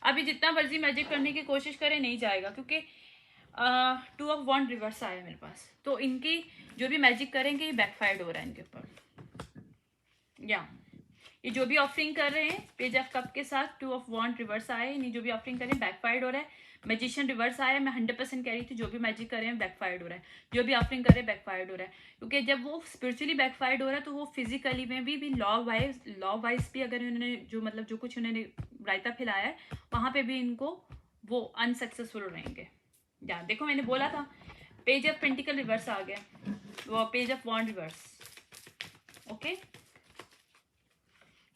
अभी जितना मर्जी मैजिक करने की कोशिश करें नहीं जाएगा, क्योंकि 2 ऑफ वॉन्ड रिवर्स आया मेरे पास, तो इनकी जो भी मैजिक करेंगे ये बैकफायर्ड हो रहा है इनके ऊपर। या ये जो भी ऑफरिंग कर रहे हैं पेज ऑफ कप के साथ 2 ऑफ वॉन्ड रिवर्स आए, नहीं जो भी ऑफरिंग कर रहे हैं बैकफायर्ड हो रहा है। मैजिशियन रिवर्स आया, मैं 100% कह रही थी जो भी मैजिक कर रहे हैं बैकफायर्ड हो रहा है, जो भी ऑफरिंग कर रहे हैं बैकफायर्ड हो रहा है, क्योंकि जब वो स्पिरिचुअली बैकफायर्ड हो रहा है तो वो फिजिकली में भी लॉ वाइज भी अगर उन्होंने जो मतलब जो कुछ उन्होंने रायता फैलाया है वहाँ पे भी इनको वो अनसक्सेसफुल रहेंगे। या देखो मैंने बोला था पेज ऑफ पेंटिकल रिवर्स आ गया, वो page of wand reverse, okay.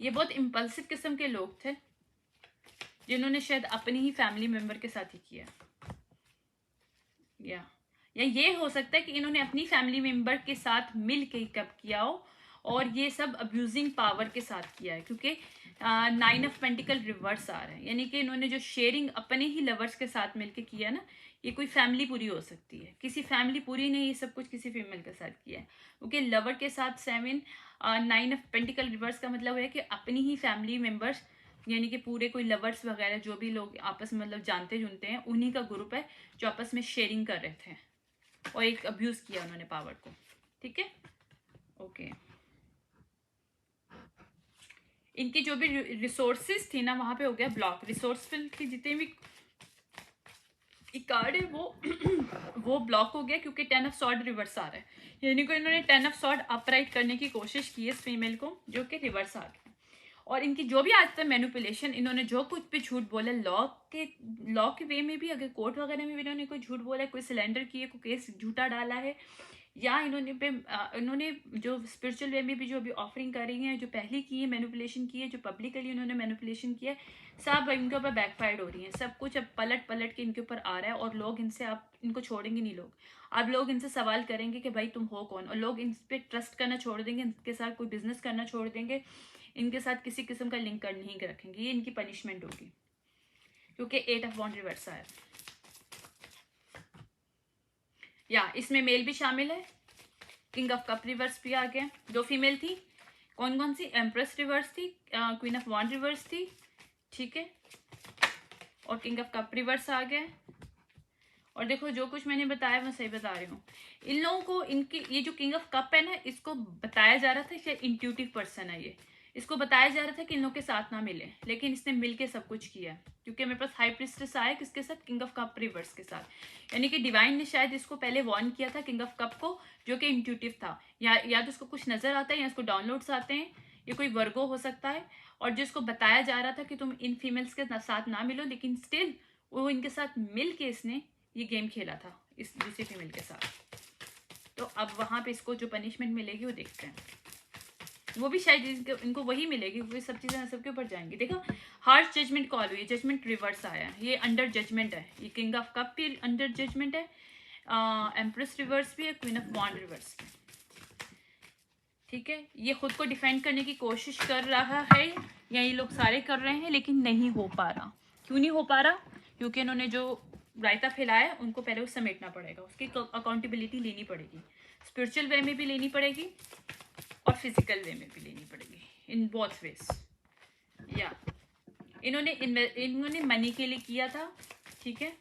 ये बहुत इम्पल्सिव किस्म के लोग थे जिन्होंने शायद अपनी ही फैमिली मेंबर के साथ ही किया, या ये हो सकता है कि इन्होंने अपनी फैमिली मेंबर के साथ मिल के कब किया हो, और ये सब अब्यूजिंग पावर के साथ किया है, क्योंकि 9 ऑफ पेंटिकल रिवर्स आ रहे हैं, यानी कि इन्होंने जो शेयरिंग अपने ही लवर्स के साथ मिलके किया ना, ये कोई फैमिली पूरी हो सकती है, किसी फैमिली पूरी ने ये सब कुछ किसी फीमेल के साथ किया है, क्योंकि लवर के साथ 7 9 ऑफ पेंटिकल रिवर्स का मतलब है कि अपनी ही फैमिली मेंबर्स, यानी कि पूरे कोई लवर्स वगैरह जो भी लोग आपस में मतलब जानते जुनते हैं उन्हीं का ग्रुप है जो आपस में शेयरिंग कर रहे थे और एक अब्यूज किया उन्होंने पावर को, ठीक है, ओके। इनकी जो भी रिसोर्सेज थी ना वहां पे हो गया ब्लॉक, रिसोर्सफुल की जितने भी कार्ड है वो ब्लॉक हो गया, क्योंकि 10 ऑफ सॉर्ड रिवर्स आ रहा है, यानी कि इन्होंने 10 ऑफ सॉर्ड अपराइट करने की कोशिश की है इस फीमेल को, जो कि रिवर्स आ गया। और इनकी जो भी आज तक मैनिपुलेशन, इन्होंने जो कुछ भी झूठ बोला लॉ के वे में भी, अगर कोर्ट वगैरह में भी इन्होंने कोई झूठ बोला है, कोई सिलेंडर किए, कोई केस झूठा डाला है, या इन्होंने जो स्पिरिचुअल वे में भी जो भी ऑफरिंग कर रही हैं, जो पहले की है मैनिपुलेशन की है, जो पब्लिकली उन्होंने मैनिपुलेशन किया है, सब इनके ऊपर बैकफायर्ड हो रही हैं। सब कुछ अब पलट के इनके ऊपर आ रहा है, और लोग इनसे अब इनको छोड़ेंगे नहीं। अब लोग इनसे सवाल करेंगे कि भाई तुम हो कौन, और लोग इन पर ट्रस्ट करना छोड़ देंगे, इनके साथ कोई बिजनेस करना छोड़ देंगे, इनके साथ किसी किस्म का लिंक कर नहीं रखेंगे। ये इनकी पनिशमेंट होगी, क्योंकि 8 ऑफ वॉन्ड रिवर्स आया। या इसमें मेल भी शामिल है, किंग ऑफ कप रिवर्स भी आ गया। 2 फीमेल थी, कौन कौन सी? एम्प्रेस रिवर्स थी, क्वीन ऑफ वॉन्ड रिवर्स थी, ठीक है, और किंग ऑफ कप रिवर्स आ गया। और देखो जो कुछ मैंने बताया मैं सही बता रही हूँ। इन लोगों को इनकी ये जो किंग ऑफ कप है ना, इसको बताया जा रहा था कि इंट्यूटिव पर्सन है ये, इसको बताया जा रहा था कि इन लोगों के साथ ना मिले, लेकिन इसने मिलके सब कुछ किया, क्योंकि मेरे पास हाई प्रिस्टेस आया किसके साथ? किंग ऑफ कप रिवर्स के साथ, यानी कि डिवाइन ने शायद इसको पहले वार्न किया था किंग ऑफ कप को, जो कि इंट्यूटिव था, या तो उसको कुछ नजर आता है या उसको डाउनलोड्स आते हैं, ये कोई वर्गो हो सकता है, और जिसको बताया जा रहा था कि तुम इन फीमेल्स के साथ ना मिलो, लेकिन स्टिल वो इनके साथ मिल के इसने ये गेम खेला था इस दूसरी फीमेल के साथ। तो अब वहां पे इसको जो पनिशमेंट मिलेगी वो देखते हैं। वो भी शायद इनको वही मिलेगी, वो सब चीज़ें सबके ऊपर जाएंगी। देखो हार्श जजमेंट कॉल हुई, जजमेंट रिवर्स आया है, ये अंडर जजमेंट है, ये किंग ऑफ कप भी अंडर जजमेंट है, एम्प्रेस रिवर्स भी है, क्वीन ऑफ वॉन्ड रिवर्स भी। ठीक है, ये खुद को डिफेंड करने की कोशिश कर रहा है, या ये लोग सारे कर रहे हैं, लेकिन नहीं हो पा रहा। क्यों नहीं हो पा रहा? क्योंकि इन्होंने जो रायता फैलाया है उनको पहले वो समेटना पड़ेगा, उसकी अकाउंटेबिलिटी लेनी पड़ेगी, स्पिरिचुअल वे में भी लेनी पड़ेगी और फिजिकल वे में भी लेनी पड़ेगी, इन बोथ वेज। या इन्होंने मनी के लिए किया था, ठीक है,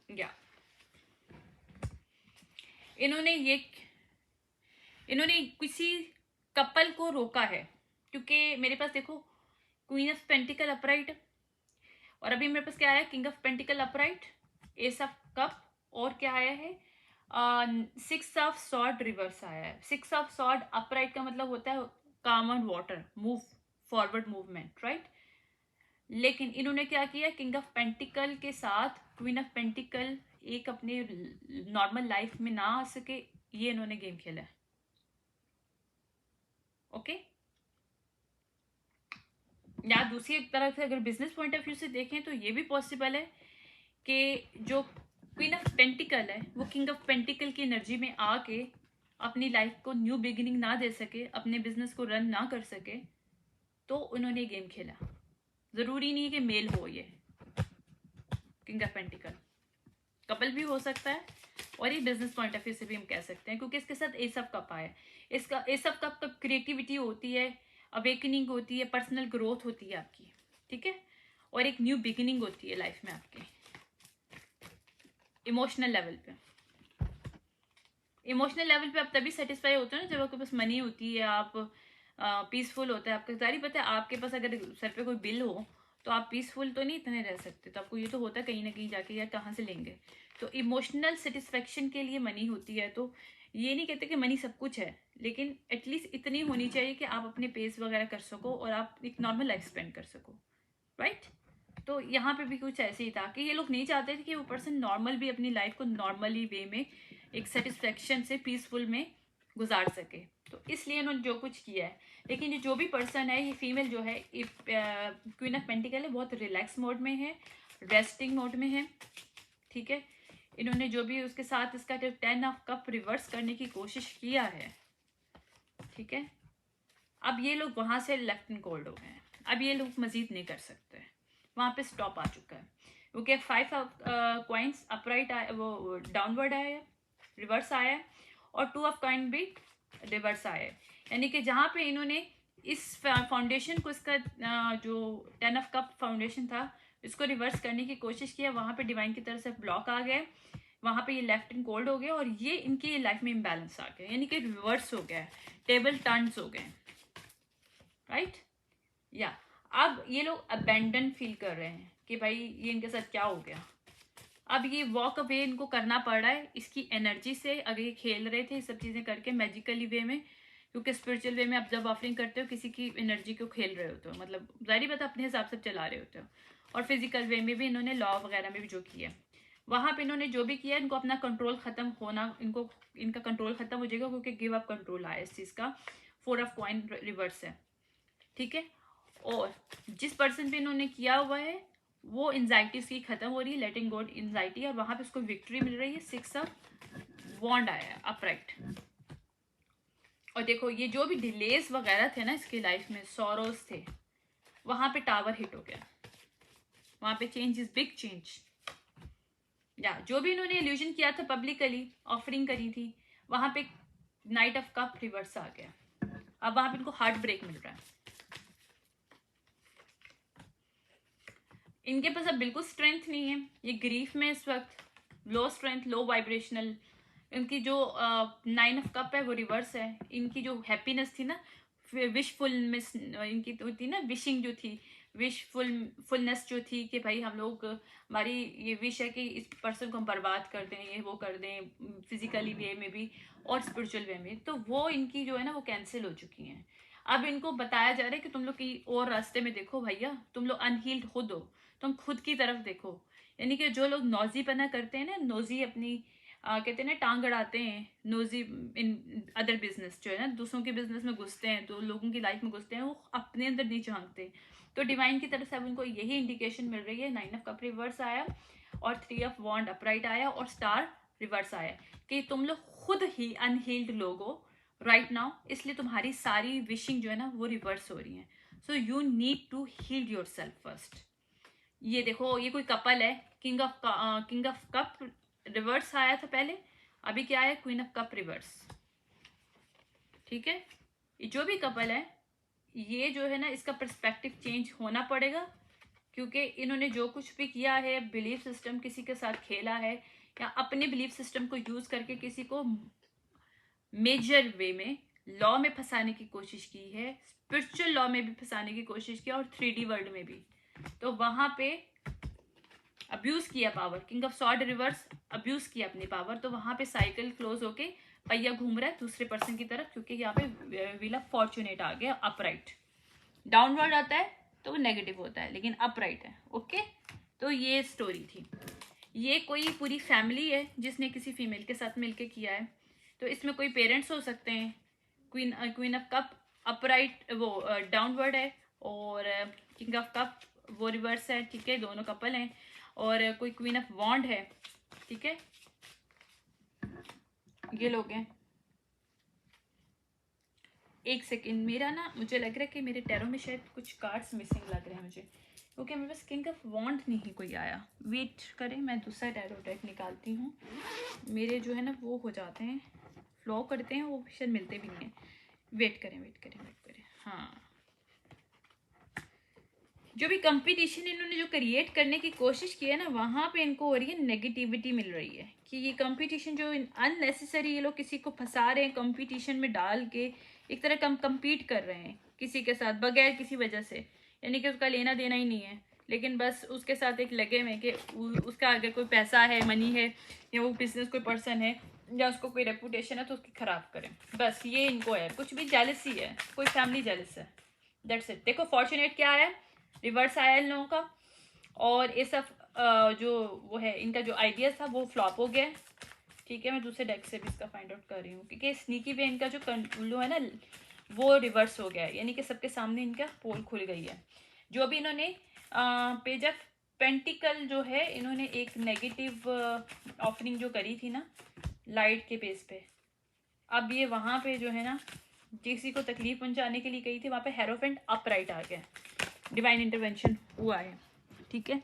या इन्होंने किसी कपल को रोका है, क्योंकि मेरे पास देखो क्वीन ऑफ पेंटिकल अपराइट, और अभी मेरे पास क्या आया, king of pentacle upright, S of cup, और क्या आया है, 6 ऑफ सॉर्ड रिवर्स आया है। 6 ऑफ सॉर्ड अपराइट का मतलब होता है काम on water, move forward movement, right. लेकिन इन्होंने क्या किया, किंग ऑफ पेंटिकल के साथ क्वीन ऑफ पेंटिकल एक अपने नॉर्मल लाइफ में ना आ सके, ये इन्होंने गेम खेला है। ओके, या दूसरी तरफ से अगर बिजनेस पॉइंट ऑफ व्यू से देखें तो ये भी पॉसिबल है कि जो क्वीन ऑफ पेंटिकल है वो किंग ऑफ पेंटिकल की एनर्जी में आके अपनी लाइफ को न्यू बिगिनिंग ना दे सके, अपने बिजनेस को रन ना कर सके, तो उन्होंने गेम खेला। जरूरी नहीं है कि मेल हो, ये किंग ऑफ पेंटिकल कपल भी हो सकता है, और ये बिजनेस पॉइंट ऑफ व्यू से भी हम कह सकते हैं, क्योंकि इसके साथ एस ऑफ कप आया है। इसका एस ऑफ कप का क्रिएटिविटी होती है, अवेकनिंग होती है, पर्सनल ग्रोथ होती है आपकी, ठीक है, और एक न्यू बिगिनिंग होती है लाइफ में आपके। इमोशनल लेवल पे आप तभी सेटिस्फाई होते हो ना जब आपके पास मनी होती है, आप पीसफुल होता है आपका। जारी पता है, आपके पास अगर सर पे कोई बिल हो तो आप पीसफुल तो नहीं इतने रह सकते, तो आपको ये तो होता है कहीं ना कहीं जाके यार कहाँ से लेंगे। तो इमोशनल सेटिस्फेक्शन के लिए मनी होती है। तो ये नहीं कहते कि मनी सब कुछ है, लेकिन एटलीस्ट इतनी होनी चाहिए कि आप अपने पेस वगैरह कर सको और आप एक नॉर्मल लाइफ स्पेंड कर सको, राइट। तो यहाँ पे भी कुछ ऐसे ही था कि ये लोग नहीं चाहते थे कि वो पर्सन नॉर्मल भी अपनी लाइफ को नॉर्मली वे में एक सेटिस्फेक्शन से पीसफुल में गुजार सके, तो इसलिए इन्होंने जो कुछ किया है। लेकिन ये जो भी पर्सन है, ये फीमेल जो है, क्वीन ऑफ पेंटिकल है, बहुत रिलैक्स मोड में है, रेस्टिंग मोड में है, ठीक है। इन्होंने जो भी उसके साथ इसका 10 ऑफ कप रिवर्स करने की कोशिश किया है, ठीक है। अब ये लोग वहां से लेफ्ट एंड कोल्ड हो गए हैं, अब ये लोग मजीद नहीं कर सकते, वहां पे स्टॉप आ चुका है, क्योंकि 5 ऑफ कॉइन्स अपराइट आया, वो डाउनवर्ड आया है, रिवर्स आया है, और 2 ऑफ कॉइन भी रिवर्स आया है। यानी कि जहाँ पे इन्होंने इस फाउंडेशन को, इसका जो 10 ऑफ कप फाउंडेशन था, इसको रिवर्स करने की कोशिश किया, वहां पे डिवाइन की तरफ से ब्लॉक आ गया, वहां पे ये लेफ्ट एंड कोल्ड हो गया, और ये इनकी लाइफ में इम्बैलेंस आ गया, यानी कि रिवर्स हो गया, टेबल टर्न्स हो गए, राइट। या अब ये लोग अबेंडन फील कर रहे हैं कि भाई ये इनके साथ क्या हो गया। अब ये वॉक अवे इनको करना पड़ रहा है इसकी एनर्जी से। अगर ये खेल रहे थे ये सब चीज़ें करके मैजिकली वे में, क्योंकि स्पिरिचुअल वे में आप जब ऑफरिंग करते हो किसी की एनर्जी को खेल रहे होते हो, मतलब जाहिर बात अपने हिसाब से चला रहे होते हो। और फिजिकल वे में भी इन्होंने लॉ वगैरह में भी जो किया, वहाँ पे इन्होंने जो भी किया, इनको अपना कंट्रोल खत्म होना, इनका कंट्रोल खत्म हो जाएगा, क्योंकि गिव अप कंट्रोल आया इस चीज़ का। 4 ऑफ कॉइन रिवर्स है, ठीक है। और जिस पर्सन पे इन्होंने किया हुआ है वो एंजाइटी उसकी खत्म हो रही है, लेटिंग गो एंजाइटी, और वहां पे उसको विक्ट्री मिल रही है। 6 ऑफ वॉन्ड आया है अपराइट। और देखो ये जो भी डिलेस वगैरह थे ना इसकी लाइफ में, सॉरोस थे, वहां पे टावर हिट हो गया, वहां पे चेंज इज बिग चेंज। या जो भी इन्होंने इल्यूजन किया था, पब्लिकली ऑफरिंग करी थी, वहां पे नाइट ऑफ कप रिवर्स आ गया। अब वहां पे इनको हार्ट ब्रेक मिल रहा है। इनके पास अब बिल्कुल स्ट्रेंथ नहीं है, ये ग्रीफ में इस वक्त, लो स्ट्रेंथ, लो वाइब्रेशनल। इनकी जो 9 ऑफ कप है वो रिवर्स है। इनकी जो हैप्पीनेस थी ना, विशफुलनेस इनकी तो थी ना, विशिंग जो थी, फुलनेस जो थी कि भाई हम लोग, हमारी ये विश है कि इस पर्सन को हम बर्बाद कर दें, ये वो कर दें, फिजिकली वे में भी और स्पिरिचुअल वे में, तो वो इनकी जो है ना वो कैंसिल हो चुकी हैं। अब इनको बताया जा रहा है कि तुम लोग की और रास्ते में देखो भैया, तुम लोग अनहील्ड खुद हो, तुम खुद की तरफ देखो। यानी कि जो लोग नौजीपना करते हैं ना, नोजी अपनी कहते हैं ना टांग अड़ाते हैं, नोजी इन अदर बिजनेस, जो है ना दूसरों के बिजनेस में घुसते हैं, तो लोगों की लाइफ में घुसते हैं, वो अपने अंदर नहीं झांकते। तो डिवाइन की तरफ से अब उनको यही इंडिकेशन मिल रही है। 9 ऑफ कप रिवर्स आया और 3 ऑफ वॉन्ड अपराइट आया और स्टार रिवर्स आया कि तुम लोग खुद ही अनहील्ड लोग हो राइट नाउ, इसलिए तुम्हारी सारी विशिंग जो है ना वो रिवर्स हो रही है। So you need to heal yourself first. ये देखो, ये कोई कपल है, किंग ऑफ कप रिवर्स आया था पहले, अभी क्या है, क्वीन ऑफ कप रिवर्स। ठीक है, ये जो भी कपल है, ये जो है ना इसका पर्सपेक्टिव चेंज होना पड़ेगा, क्योंकि इन्होंने जो कुछ भी किया है, बिलीफ सिस्टम किसी के साथ खेला है, या अपने बिलीफ सिस्टम को यूज करके किसी को मेजर वे में लॉ में फंसाने की कोशिश की है, स्पिरिचुअल लॉ में भी फंसाने की कोशिश किया और 3D वर्ल्ड में भी। तो वहां पे अब्यूज किया power, king of sword reverse abuse किया अपनी पावर, तो वहां पे साइकिल क्लोज होके पहिया घूम रहा है दूसरे पर्सन की तरफ, क्योंकि यहाँ पे व्हील ऑफ फॉर्चुनेट आ गया अपराइट। डाउनवर्ड आता है तो वो नेगेटिव होता है, लेकिन अपराइट है। ओके, तो ये स्टोरी थी। ये कोई पूरी फैमिली है जिसने किसी फीमेल के साथ मिलके किया है, तो इसमें कोई पेरेंट्स हो सकते हैं। क्वीन ऑफ कप अपराइट वो डाउनवर्ड है, और किंग ऑफ कप वो रिवर्स है। ठीक है, दोनों कपल हैं, और कोई क्वीन ऑफ वॉन्ड है। ठीक है, ये लोग हैं। एक सेकेंड, मेरा ना मुझे लग रहा है कि मेरे टैरो में शायद कुछ कार्ड्स मिसिंग लग रहे हैं मुझे, क्योंकि मेरे पास किंग ऑफ वॉन्ड नहीं कोई आया। वेट करें, मैं दूसरा टैरो डेक निकालती हूँ। मेरे जो है ना वो हो जाते हैं, फ्लो करते हैं, वो शायद मिलते भी नहीं है। वेट करें। हाँ, जो भी कंपटीशन इन्होंने जो क्रिएट करने की कोशिश की है ना, वहाँ पे इनको हो रही है नेगेटिविटी मिल रही है, कि ये कंपटीशन जो अननेसेसरी ये लोग किसी को फंसा रहे हैं कंपटीशन में डाल के, एक तरह कम्पीट कर रहे हैं किसी के साथ बगैर किसी वजह से, यानी कि उसका लेना देना ही नहीं है, लेकिन बस उसके साथ एक लगे में कि उसका अगर कोई पैसा है, मनी है, या वो बिजनेस कोई पर्सन है, या उसको कोई रेपुटेशन है, तो उसकी खराब करें। बस ये इनको है, कुछ भी जेलसी है, कोई फैमिली जेलस है, दैट्स इट। देखो फॉर्चुनेट क्या है, रिवर्स आया इन लोगों का, और ये सब जो वो है इनका जो आइडिया था वो फ्लॉप हो गया। ठीक है, मैं दूसरे डेक से भी इसका फाइंड आउट कर रही हूँ, क्योंकि स्नीकी वे इनका जो उल्लू है ना वो रिवर्स हो गया है, यानी कि सबके सामने इनका पोल खुल गई है। जो भी इन्होंने पेज ऑफ पेंटिकल जो है, इन्होंने एक नेगेटिव ऑफरिंग जो करी थी ना लाइट के बेस पे, अब ये वहाँ पे जो है ना किसी को तकलीफ पहुंचाने के लिए गई थी, वहाँ पे हेरोफेंट अपराइट आ गया, डिवाइन इंटरवेंशन हुआ है। ठीक है,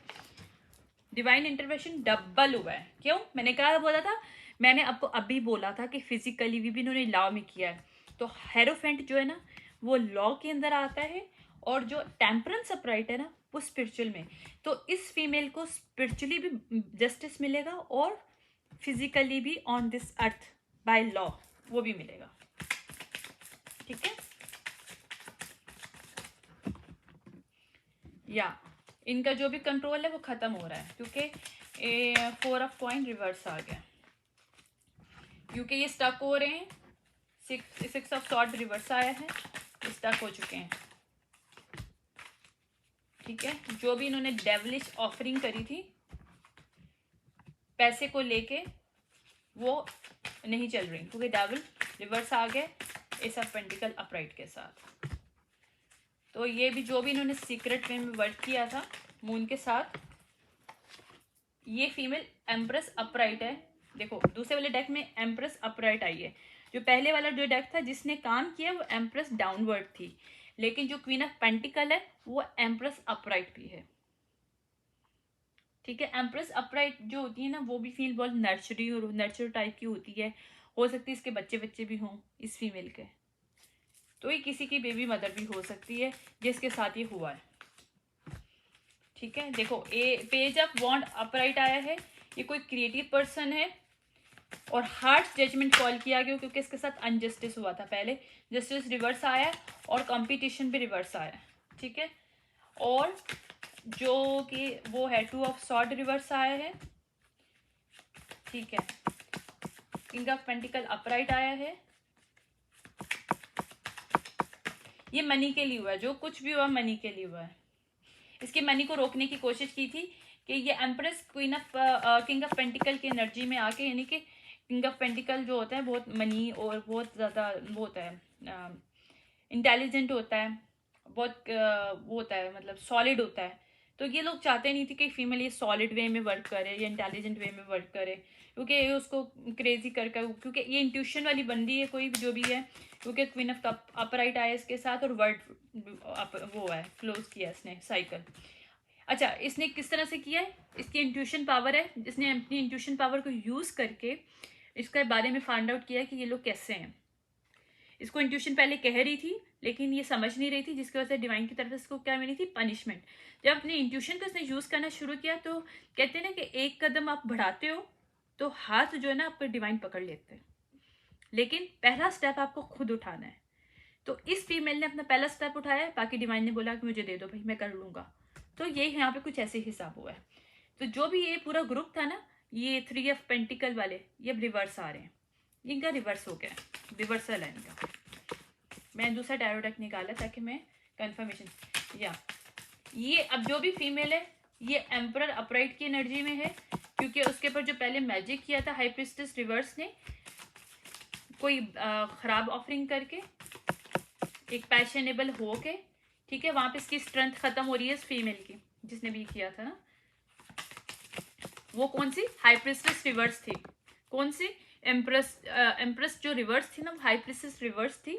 डिवाइन इंटरवेंशन डबल हुआ है। क्यों, मैंने कहा बोला था, मैंने आपको अभी बोला था कि फिजिकली भी इन्होंने लॉ में किया है, तो हेरोफेंट जो है ना वो लॉ के अंदर आता है, और जो टेम्परेंस अपराइट है ना वो स्पिरिचुअल में। तो इस फीमेल को स्पिरिचुअली भी जस्टिस मिलेगा, और फिजिकली भी on this earth by law वो भी मिलेगा। ठीक है, या इनका जो भी कंट्रोल है वो खत्म हो रहा है, क्योंकि 4 ऑफ कॉइन रिवर्स आ गया, क्योंकि ये स्टक हो रहे हैं। 6 ऑफ सॉर्ड रिवर्स आया है, स्टक हो चुके हैं। ठीक है, जो भी इन्होंने डेविलिश ऑफरिंग करी थी पैसे को लेके, वो नहीं चल रही, क्योंकि डेविल रिवर्स आ गए एस ऑफ पेंटिकल अपराइट के साथ। तो ये भी जो भी इन्होंने सीक्रेट वे में वर्क किया था मून के साथ, ये फीमेल एम्प्रेस अपराइट है। देखो दूसरे वाले डेक में एम्प्रेस अपराइट आई है, जो पहले वाला जो डेक था जिसने काम किया वो एम्प्रेस डाउनवर्ड थी, लेकिन जो क्वीन ऑफ पेंटिकल है वो एम्प्रेस अपराइट भी है। ठीक है, एम्प्रेस अपराइट जो होती है ना वो भी फील बहुत नर्चरी और नर्चर टाइप की होती है। हो सकती है इसके बच्चे भी हों इस फीमेल के, तो ये किसी की बेबी मदर भी हो सकती है जिसके साथ ये हुआ है। ठीक है, देखो ए पेज ऑफ वॉन्ड अपराइट आया है, ये कोई क्रिएटिव पर्सन है, और हार्श जजमेंट कॉल किया गया क्योंकि इसके साथ अनजस्टिस हुआ था पहले, जस्टिस रिवर्स आया और कंपटीशन भी रिवर्स आया। ठीक है, और जो कि वो है 2 ऑफ सॉर्ड रिवर्स आया है। ठीक है, किंग ऑफ पेंटिकल अपराइट आया है। ये मनी के लिए हुआ है, जो कुछ भी हुआ मनी के लिए हुआ है। इसके मनी को रोकने की कोशिश की थी कि ये empress queen of king of pentacle की एनर्जी में आके, यानी कि किंग ऑफ पेंटिकल जो होता है बहुत मनी और बहुत ज़्यादा वो होता है, इंटेलिजेंट होता है, बहुत वो होता है, मतलब सॉलिड होता है। तो ये लोग चाहते नहीं थे कि फीमेल ये सॉलिड वे में वर्क करे या इंटेलिजेंट वे में वर्क करे, क्योंकि ये उसको क्रेजी कर क्योंकि ये इंट्यूशन वाली बंदी है कोई जो भी है, क्योंकि क्वीन ऑफ कप अपराइट आया इसके साथ और वर्ड वो है क्लोज किया इसने साइकिल। अच्छा, इसने किस तरह से किया है, इसकी इंट्यूशन पावर है, इसने अपनी इंट्यूशन पावर को यूज़ करके इसके बारे में फाइंड आउट किया कि ये लोग कैसे हैं। इसको इंट्यूशन पहले कह रही थी लेकिन ये समझ नहीं रही थी, जिसकी वजह से डिवाइन की तरफ से इसको क्या मिली थी, पनिशमेंट। जब अपने इंट्यूशन को इसने यूज़ करना शुरू किया तो कहते हैं ना कि एक कदम आप बढ़ाते हो तो हाथ जो है ना आपको डिवाइन पकड़ लेते हैं, लेकिन पहला स्टेप आपको खुद उठाना है। तो इस फीमेल ने अपना पहला स्टेप उठाया, बाकी डिवाइन ने बोला कि मुझे दे दो भाई, मैं कर लूँगा। तो ये यहाँ पे कुछ ऐसे हिसाब हुआ है। तो जो भी ये पूरा ग्रुप था ना, ये 3 ऑफ पेंटिकल वाले, ये अब रिवर्स आ रहे हैं, इनका रिवर्स हो गया, रिवर्सल है इनका। मैं दूसरा टैरो डेक निकाला ताकि मैं कंफर्मेशन, या ये अब जो भी फीमेल है ये एम्परर अपराइट की एनर्जी में है, क्योंकि उसके ऊपर जो पहले मैजिक किया था हाई प्रिस्टेस रिवर्स ने, कोई खराब ऑफरिंग करके, एक पैशनेबल हो के, ठीक है, वहां पे इसकी स्ट्रेंथ खत्म हो रही है इस फीमेल की, जिसने भी किया था ना। वो कौन सी हाई प्रिस्टेस रिवर्स थी, कौन सी एम्प्रेस जो रिवर्स थी ना, हाई प्रिस्टेस रिवर्स थी,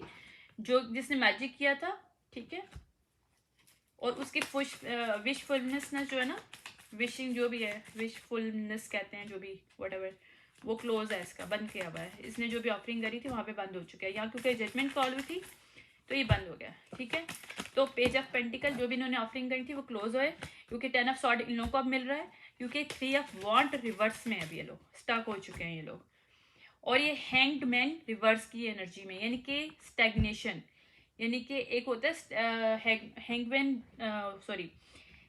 जो जिसने मैजिक किया था, ठीक है। और उसकी विशफुलनेस ना जो है ना, विशिंग जो भी है, विशफुलनेस कहते हैं जो भी, व्हाटएवर, वो क्लोज है, इसका बंद किया हुआ है। इसने जो भी ऑफरिंग करी थी वहाँ पे बंद हो चुका है, यहाँ क्योंकि जजमेंट कॉल हुई थी तो ये बंद हो गया, ठीक है। तो पेज ऑफ पेंटिकल जो भी इन्होंने ऑफरिंग करी थी वो क्लोज हुए, क्योंकि 10 ऑफ सॉर्ड इन लोगों को अब मिल रहा है, क्योंकि 3 ऑफ वॉन्ट रिवर्स में अभी ये लोग स्टक हो चुके हैं ये लोग। और ये हैंग्ड मैन रिवर्स की एनर्जी में, यानी कि स्टैग्नेशन, यानी कि एक होता है हैंगमैन, सॉरी,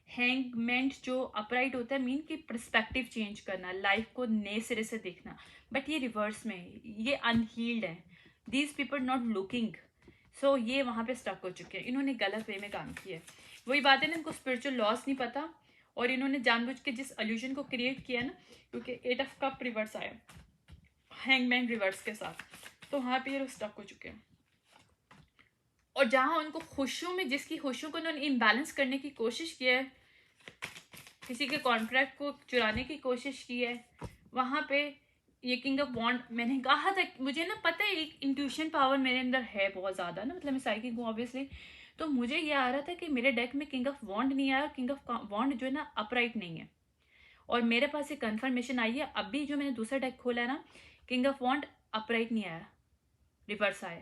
हैंगमेंट जो अपराइट होता है, मीन की पर्सपेक्टिव चेंज करना, लाइफ को नए सिरे से देखना, बट ये रिवर्स में, ये अनहील्ड है, दीज पीपल नॉट लुकिंग, सो ये वहाँ पे स्टक हो चुके हैं, इन्होंने गलत वे में काम किया है। वही बात है ना, इनको स्पिरिचुअल लॉस नहीं पता, और इन्होंने जानबूझ के जिस अल्यूजन को क्रिएट किया ना, क्योंकि 8 ऑफ कप रिवर्स आया हैंगमैन रिवर्स के साथ, तो वहाँ पे ये लोग स्टक हो चुके हैं। और जहाँ उनको खुशियों में, जिसकी खुशियों को उन्होंने इम्बैलेंस करने की कोशिश की है, किसी के कॉन्ट्रैक्ट को चुराने की कोशिश की है, वहाँ पे ये किंग ऑफ वॉन्ड, मैंने कहा था, मुझे ना पता है एक इंट्यूशन पावर मेरे अंदर है बहुत ज़्यादा ना, मतलब मैं साइकिक हूँ ऑब्वियसली, तो मुझे ये आ रहा था कि मेरे डेक में किंग ऑफ वॉन्ड नहीं आया, किंग ऑफ वॉन्ड जो है ना अपराइट नहीं है, और मेरे पास एक कंफर्मेशन आई है अभी जो मैंने दूसरा डेक खोला है ना, किंग ऑफ वॉन्ड अपराइट नहीं आया, रिवर्स आया,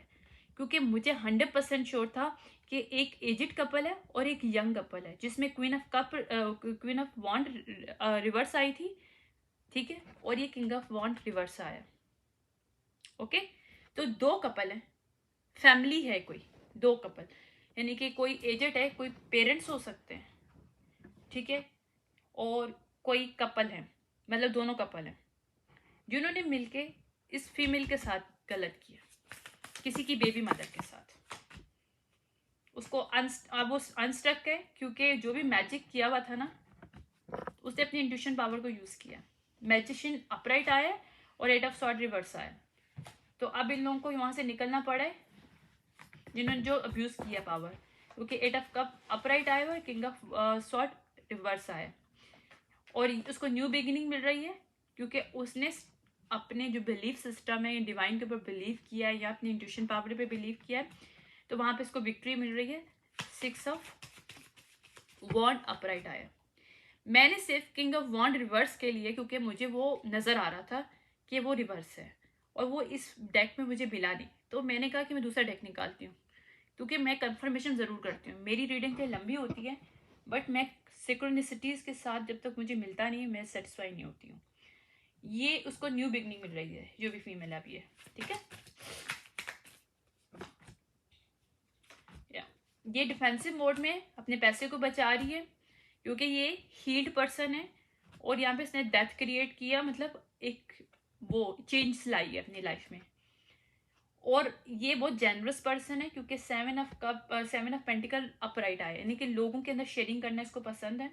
क्योंकि मुझे 100% श्योर था कि एक एजिड कपल है और एक यंग कपल है, जिसमें क्वीन ऑफ वॉन्ड रिवर्स आई थी, ठीक है, और ये किंग ऑफ वॉन्ड रिवर्स आया, ओके। तो 2 कपल है, फैमिली है कोई, 2 कपल, यानी कि कोई एजेड है, कोई पेरेंट्स हो सकते हैं, ठीक है, और कोई कपल है, मतलब दोनों कपल हैं जिन्होंने मिलके इस फीमेल के साथ गलत किया, किसी की बेबी मदर के साथ, उसको अब वो अनस्टक है, क्योंकि जो भी मैजिक किया हुआ था ना, उसने अपनी इंट्यूशन पावर को यूज किया, मैजिशियन अपराइट आया और 8 ऑफ सॉर्ड रिवर्स आया, तो अब इन लोगों को वहां से निकलना पड़ा है जिन्होंने जो अब्यूज किया पावर, क्योंकि 8 ऑफ कप अपराइट आया और किंग ऑफ सॉर्ड रिवर्स आया, और उसको न्यू बिगिनिंग मिल रही है, क्योंकि उसने अपने जो बिलीफ सिस्टम है डिवाइन के ऊपर बिलीव किया है या अपनी इंट्यूशन पावर पे बिलीव किया है, तो वहां पे इसको विक्ट्री मिल रही है। 6 ऑफ वॉन्ड अपराइट आया, मैंने सिर्फ किंग ऑफ वॉन्ड रिवर्स के लिए, क्योंकि मुझे वो नज़र आ रहा था कि वो रिवर्स है और वो इस डेक में मुझे मिला नहीं, तो मैंने कहा कि मैं दूसरा डेक निकालती हूँ, क्योंकि मैं कंफर्मेशन ज़रूर करती हूँ, मेरी रीडिंग के लंबी होती है, बट मैं सिक्रोनिसिटीज़ के साथ जब तक मुझे मिलता नहीं है मैं सेटिस्फाई नहीं होती हूँ। ये उसको न्यू बिगनिंग मिल रही है, जो भी फीमेल अभी है, ठीक है। ये डिफेंसिव मोड में अपने पैसे को बचा रही है, क्योंकि ये हील्ड पर्सन है, और यहाँ पे इसने डेथ क्रिएट किया, मतलब एक वो चेंज लाई है अपनी लाइफ में, और ये बहुत जेनरस पर्सन है, क्योंकि 7 ऑफ पेंटिकल अपराइट आया, यानी कि लोगों के अंदर शेयरिंग करना इसको पसंद है,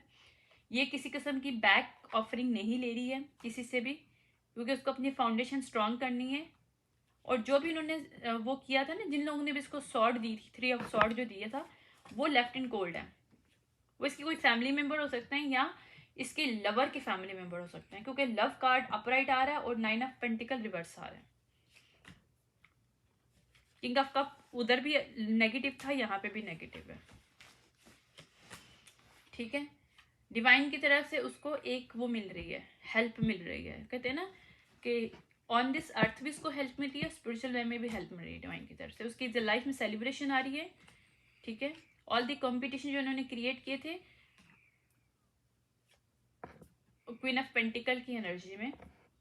ये किसी किस्म की बैक ऑफरिंग नहीं ले रही है किसी से भी, क्योंकि उसको अपनी फाउंडेशन स्ट्रांग करनी है। और जो भी उन्होंने वो किया था ना, जिन लोगों ने भी इसको सॉर्ड दी थी, 3 ऑफ सॉर्ड जो दिया था, वो लेफ्ट इन कोल्ड है। वो इसकी कोई फैमिली मेम्बर हो सकते हैं या इसके लवर के फैमिली मेम्बर हो सकते हैं, क्योंकि लव कार्ड अपराइट आ रहा है और 9 ऑफ पेंटिकल रिवर्स आ रहा है। किंग ऑफ कप उधर भी नेगेटिव था, यहाँ पे भी नेगेटिव है। ठीक है, डिवाइन की तरफ से उसको एक वो मिल रही है, हेल्प मिल रही है। कहते हैं ना कि ऑन दिस अर्थ भी उसको हेल्प मिल रही है, स्पिरिचुअल वे में भी हेल्प मिल रही है डिवाइन की तरफ से। उसकी लाइफ में सेलिब्रेशन आ रही है। ठीक है, ऑल दी कॉम्पिटिशन जो उन्होंने क्रिएट किए थे क्वीन ऑफ पेंटिकल की एनर्जी में,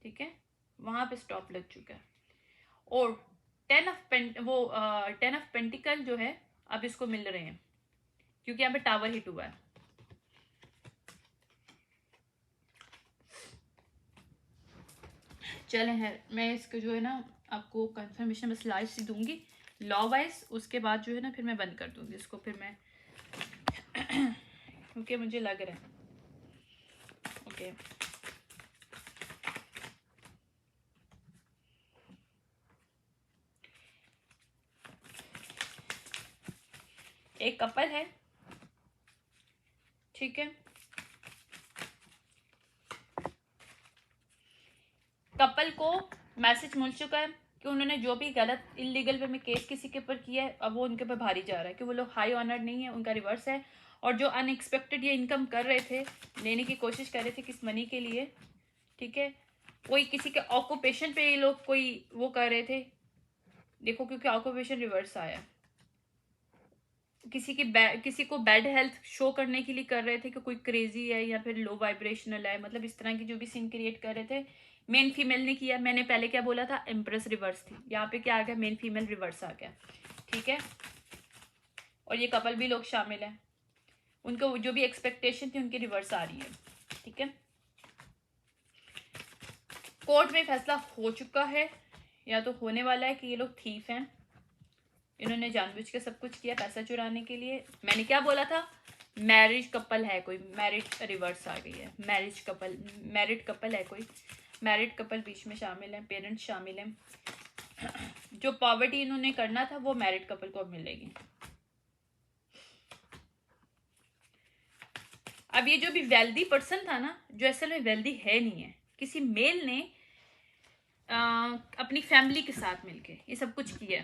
ठीक है, वहां पे स्टॉप लग चुका है। और 10 ऑफ पेंटिकल जो है अब इसको मिल रहे हैं, क्योंकि यहाँ पे टावर हिट हुआ है। चले हैं, मैं इसको जो है ना आपको कंफर्मेशन बस लास्ट ही दूंगी लॉ वाइज, उसके बाद जो है ना फिर मैं बंद कर दूंगी इसको, फिर मैं क्योंकि मुझे लग रहा है। ओके, एक कपल है, ठीक है, कपल को मैसेज मिल चुका है कि उन्होंने जो भी गलत इलीगल वे में केस किसी के ऊपर किया है, अब वो उनके ऊपर भारी जा रहा है कि वो लोग हाई ऑनर नहीं है, उनका रिवर्स है। और जो अनएक्सपेक्टेड ये इनकम कर रहे थे, लेने की कोशिश कर रहे थे किस मनी के लिए, ठीक है, कोई किसी के ऑक्यूपेशन पे ये लोग कोई वो कर रहे थे। देखो, क्योंकि ऑक्यूपेशन रिवर्स आया, किसी को बैड हेल्थ शो करने के लिए कर रहे थे कि कोई क्रेजी है या फिर लो वाइब्रेशनल है, मतलब इस तरह की जो भी सीन क्रिएट कर रहे थे। मेन फीमेल ने किया। मैंने पहले क्या बोला था, एम्प्रेस रिवर्स थी, यहाँ पे क्या आ गया, मेन फीमेल रिवर्स आ गया। ठीक है, और ये कपल भी लोग शामिल हैं, उनको जो भी एक्सपेक्टेशन थी उनकी रिवर्स आ रही है। ठीक है, कोर्ट में फैसला हो चुका है या तो होने वाला है कि ये लोग थीफ हैं, इन्होंने जानबूझ के सब कुछ किया पैसा चुराने के लिए। मैंने क्या बोला था, मैरिज कपल है कोई, मैरिड रिवर्स आ गई है, मैरिड कपल है कोई, मैरिड कपल बीच में शामिल है, पेरेंट्स शामिल हैं। जो पॉवर्टी इन्होंने करना था वो मैरिड कपल को अब मिलेगी। अब ये जो भी वेल्दी पर्सन था ना, जो असल में वेल्दी है नहीं है, किसी मेल ने अपनी फैमिली के साथ मिलके ये सब कुछ किया,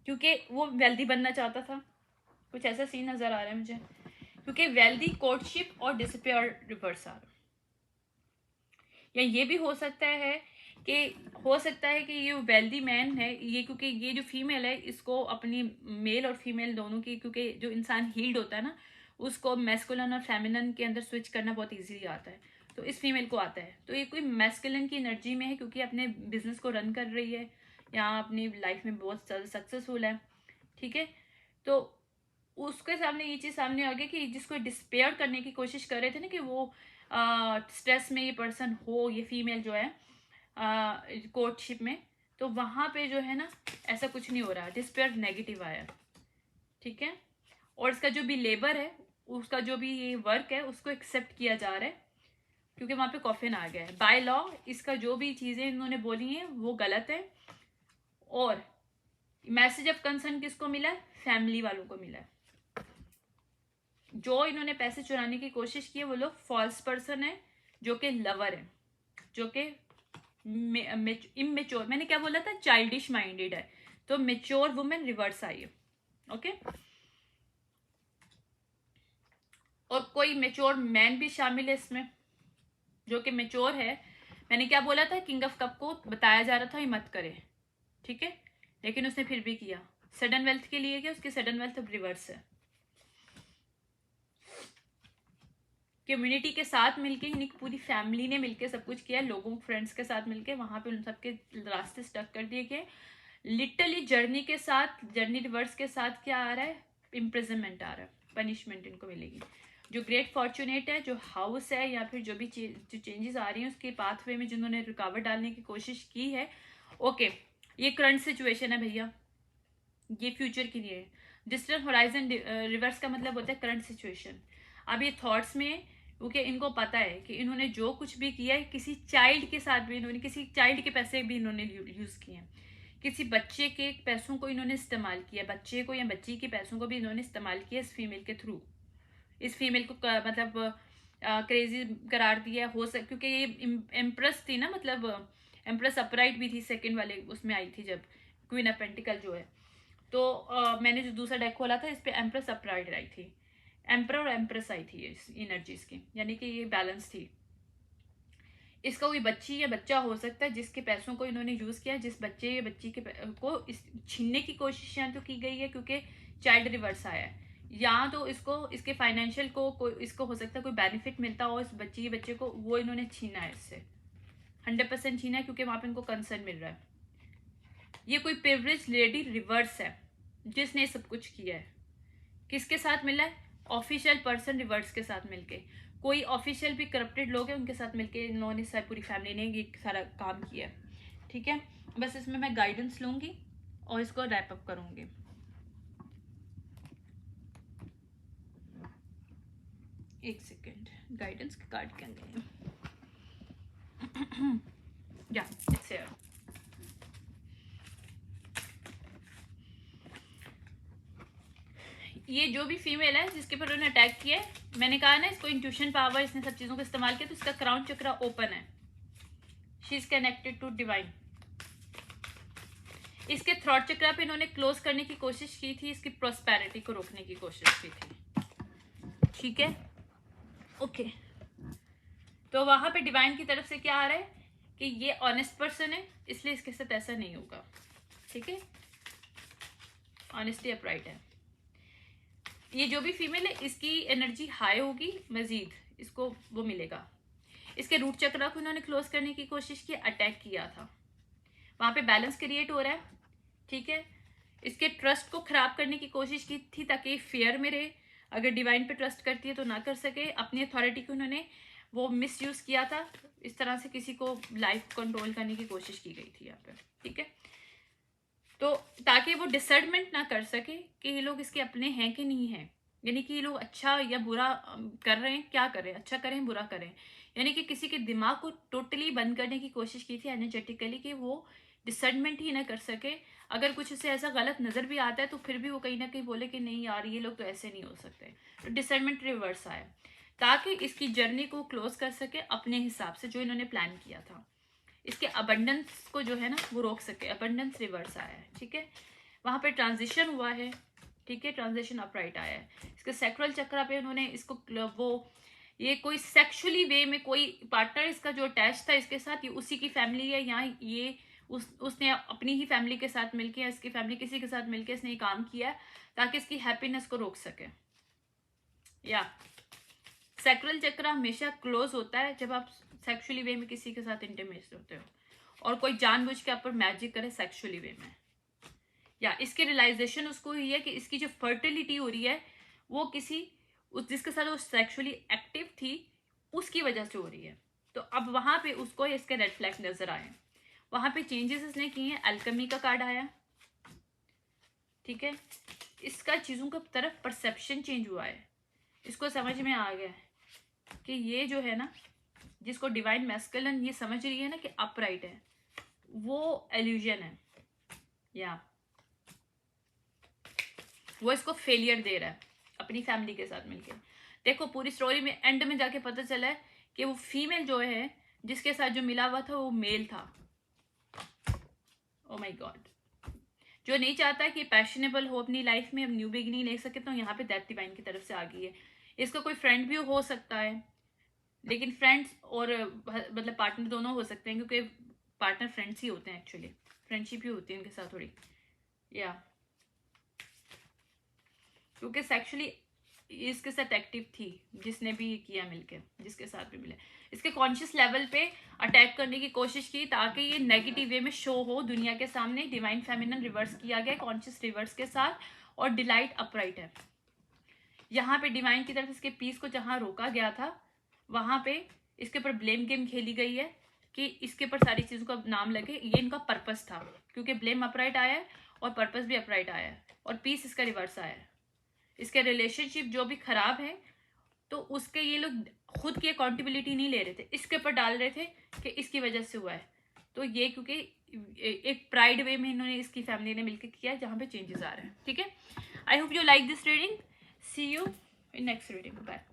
क्योंकि वो वेल्दी बनना चाहता था। कुछ ऐसा सीन नजर आ रहा है मुझे, क्योंकि वेल्दी कोर्टशिप और डिसअपियर रिवर्स आ रहा। या ये भी हो सकता है कि ये वेल्दी मैन है ये, क्योंकि ये जो फीमेल है इसको अपनी मेल और फीमेल दोनों की, क्योंकि जो इंसान हील्ड होता है ना उसको मैस्कुलिन और फेमिनिन के अंदर स्विच करना बहुत इजीली आता है, तो इस फीमेल को आता है। तो ये कोई मैस्कुलिन की एनर्जी में है, क्योंकि अपने बिजनेस को रन कर रही है, यहाँ अपनी लाइफ में बहुत ज़्यादा सक्सेसफुल है। ठीक है, तो उसके सामने ये चीज़ सामने आ गई कि जिसको डिस्पेयर करने की कोशिश कर रहे थे ना कि वो स्ट्रेस में ये पर्सन हो, ये फीमेल जो है कोर्टशिप में, तो वहाँ पे जो है ना ऐसा कुछ नहीं हो रहा, डिस्पेयर नेगेटिव आया। ठीक है, और इसका जो भी लेबर है, उसका जो भी ये वर्क है उसको एक्सेप्ट किया जा रहा है, क्योंकि वहाँ पे कॉफिन आ गया है। बाय लॉ इसका जो भी चीज़ें इन्होंने बोली हैं वो गलत है। और मैसेज ऑफ कंसर्न किसको मिला है, फैमिली वालों को मिला है। जो इन्होंने पैसे चुराने की कोशिश की है वो लोग फॉल्स पर्सन है, जो कि लवर है, जो कि इमेच्योर, मैंने क्या बोला था, चाइल्डिश माइंडेड है, तो मेच्योर वुमेन रिवर्स आई है। ओके, और कोई मेच्योर मैन भी शामिल है इसमें, जो कि मेच्योर है। मैंने क्या बोला था, किंग ऑफ कप को बताया जा रहा था ये मत करे, ठीक है, लेकिन उसने फिर भी किया, सडन वेल्थ के लिए किया, उसकी सडन वेल्थ अब रिवर्स है। कम्युनिटी के साथ मिलके, यानी पूरी फैमिली ने मिलके सब कुछ किया, लोगों फ्रेंड्स के साथ मिलके वहां पे उन सबके रास्ते स्टक कर दिए गए। लिटरली जर्नी के साथ, जर्नी रिवर्स के साथ क्या आ रहा है, इम्प्रिजनमेंट आ रहा है, पनिशमेंट इनको मिलेगी। जो ग्रेट फॉर्चुनेट है, जो हाउस है, या फिर जो भी जो चेंजेस आ रही हैं उसके पाथवे में जिन्होंने रुकावट डालने की कोशिश की है, ओके, ये करंट सिचुएशन है भैया, ये फ्यूचर की नहीं है। डिस्टेंट होराइजन रिवर्स का मतलब होता है करंट सिचुएशन। अब ये थॉट्स में क्योंकि इनको पता है कि इन्होंने जो कुछ भी किया है किसी चाइल्ड के साथ भी, इन्होंने किसी चाइल्ड के पैसे भी इन्होंने यूज़ किए हैं, किसी बच्चे के पैसों को इन्होंने इस्तेमाल किया, बच्चे को या बच्ची के पैसों को भी इन्होंने इस्तेमाल किया इस फीमेल के थ्रू। इस फीमेल को मतलब क्रेजी करार दिया हो सक, क्योंकि ये एम्प्रेस थी ना, मतलब एम्प्रेस अपराइट भी थी, सेकंड वाले उसमें आई थी जब क्वीन ऑफ पेंटिकल जो है। तो मैंने जो दूसरा डेक खोला था इस पे एम्प्रेस अपराइट आई थी, एम्पर और एम्प्रेस आई थी इस एनर्जीज की, यानी कि ये बैलेंस थी। इसका कोई बच्ची या बच्चा हो सकता है जिसके पैसों को इन्होंने यूज किया, जिस बच्चे या बच्ची के को इस छीनने की कोशिश या तो की गई है क्योंकि चाइल्ड रिवर्स आया है, या तो इसको इसके फाइनेंशियल को इसको हो सकता है कोई बेनिफिट मिलता हो इस बच्ची या बच्चे को, वो इन्होंने छीना है इससे, 100% छीना है, क्योंकि वहां पे इनको कंसर्न मिल रहा है। ये कोई प्रिविलेज लेडी रिवर्स है जिसने सब कुछ किया है। किसके साथ मिला है? ऑफिशियल पर्सन रिवर्स के साथ मिलके, कोई ऑफिशियल भी करप्टेड लोग हैं उनके साथ मिलके इन्होंने सब, पूरी फैमिली ने ये सारा काम किया। ठीक है, बस इसमें मैं गाइडेंस लूंगी और इसको रैप अप करूंगी। एक सेकेंड, गाइडेंस के कार्ड क्या गए? या इट्स हियर। ये जो भी फीमेल है जिसके पर उन्होंने अटैक किया है, मैंने कहा ना इसको इंट्यूशन पावर, इसने सब चीजों को इस्तेमाल किया, तो इसका क्राउन चक्रा ओपन है, she is connected to divine. इसके थ्रॉट चक्रा पे इन्होंने क्लोज करने की कोशिश की थी, इसकी प्रोस्पेरिटी को रोकने की कोशिश की थी। ठीक है, ओके। तो वहां पे डिवाइन की तरफ से क्या आ रहा है कि ये ऑनेस्ट पर्सन है, इसलिए इसके साथ ऐसा नहीं होगा। ठीक है, ऑनेस्टी अपराइट है। ये जो भी फीमेल है इसकी एनर्जी हाई होगी, मजीद इसको वो मिलेगा। इसके रूट चक्रा को इन्होंने क्लोज करने की कोशिश की, अटैक किया था, वहां पे बैलेंस क्रिएट हो रहा है। ठीक है, इसके ट्रस्ट को खराब करने की कोशिश की थी ताकि फियर में रहे, अगर डिवाइन पे ट्रस्ट करती है तो ना कर सके। अपनी अथॉरिटी को उन्होंने वो मिस यूज किया था, इस तरह से किसी को लाइफ कंट्रोल करने की कोशिश की गई थी यहाँ पे। ठीक है, तो ताकि वो डिसर्टमेंट ना कर सके कि ये लोग इसके अपने हैं कि नहीं है, यानी कि ये लोग अच्छा या बुरा कर रहे हैं, क्या कर रहे हैं, अच्छा करें बुरा करें, यानी कि किसी के दिमाग को टोटली बंद करने की कोशिश की थी एनर्जेटिकली, कि वो डिसर्टमेंट ही ना कर सके। अगर कुछ उसे ऐसा गलत नजर भी आता है तो फिर भी वो कहीं ना कहीं बोले कि नहीं यार ये लोग तो ऐसे नहीं हो सकते, तो डिसर्टमेंट रिवर्स आए ताकि इसकी जर्नी को क्लोज कर सके अपने हिसाब से जो इन्होंने प्लान किया था, इसके अबंडेंस को जो है ना वो रोक सके। अबंडेंस रिवर्स आया है। ठीक है, वहां पे ट्रांजिशन हुआ है। ठीक है, ट्रांजिशन अपराइट आया है। इसके सेक्रुअल चक्रा पे उन्होंने इसको वो ये कोई सेक्सुअली वे में कोई पार्टनर इसका जो अटैच था इसके साथ, ये उसी की फैमिली है, या ये उसने अपनी ही फैमिली के साथ मिलके या इसकी फैमिली किसी के साथ मिलके इसने ये काम किया ताकि इसकी हैप्पीनेस को रोक सके। या सेक्रुअल चक्र हमेशा क्लोज होता है जब आप सेक्सुअली वे में किसी के साथ इंटीमेट होते हो और कोई जानबूझ के आप पर मैजिक करे सेक्सुअली वे में, या इसके रियलाइजेशन उसको हुई है कि इसकी जो फर्टिलिटी हो रही है वो किसी जिसके साथ वो सेक्सुअली एक्टिव थी उसकी वजह से हो रही है। तो अब वहां पे उसको इसके रेड फ्लैग नजर आए, वहां पे चेंजेस इसने किए हैं। अल्केमी का कार्ड आया। ठीक है, इसका चीजों की तरफ परसेप्शन चेंज हुआ है, इसको समझ में आ गया है कि ये जो है ना जिसको डिवाइन मैस्कुलिन ये समझ रही है ना कि अपराइट है, वो एल्यूजन है, या वो इसको फेलियर दे रहा है अपनी फैमिली के साथ मिलके। देखो पूरी स्टोरी में एंड में जाके पता चला है कि वो फीमेल जो है जिसके साथ जो मिला हुआ था वो मेल था। ओ माय गॉड, जो नहीं चाहता कि पैशनेबल हो अपनी लाइफ में, अब न्यू बिगिनिंग ले सके, तो यहाँ पे डेथ डिवाइन की तरफ से आ गई है। इसका कोई फ्रेंड भी हो सकता है, लेकिन फ्रेंड्स और मतलब पार्टनर दोनों हो सकते हैं, क्योंकि पार्टनर फ्रेंड्स ही होते हैं, एक्चुअली फ्रेंडशिप ही होती है उनके साथ थोड़ी, या क्योंकि सेक्सुअली इसके साथ एक्टिव थी जिसने भी किया मिलके, जिसके साथ भी मिले, इसके कॉन्शियस लेवल पे अटैक करने की कोशिश की ताकि ये नेगेटिव वे में शो हो दुनिया के सामने। डिवाइन फेमिनिन रिवर्स किया गया कॉन्शियस रिवर्स के साथ, और डिलाइट अपराइट है। यहाँ पे डिवाइन की तरफ इसके पीस को जहाँ रोका गया था वहां पे इसके ऊपर ब्लेम गेम खेली गई है कि इसके ऊपर सारी चीजों का नाम लगे। ये इनका पर्पस था, क्योंकि ब्लेम अपराइट आया है और पर्पस भी अपराइट आया है, और पीस इसका रिवर्स आया है। इसके रिलेशनशिप जो भी खराब है तो उसके ये लोग खुद की अकाउंटेबिलिटी नहीं ले रहे थे, इसके ऊपर डाल रहे थे कि इसकी वजह से हुआ है। तो ये क्योंकि एक प्राइड वे में इन्होंने, इसकी फैमिली ने मिलकर किया, जहाँ पे चेंजेस आ रहे हैं। ठीक है, I hope you like this reading. See you in next reading. Bye.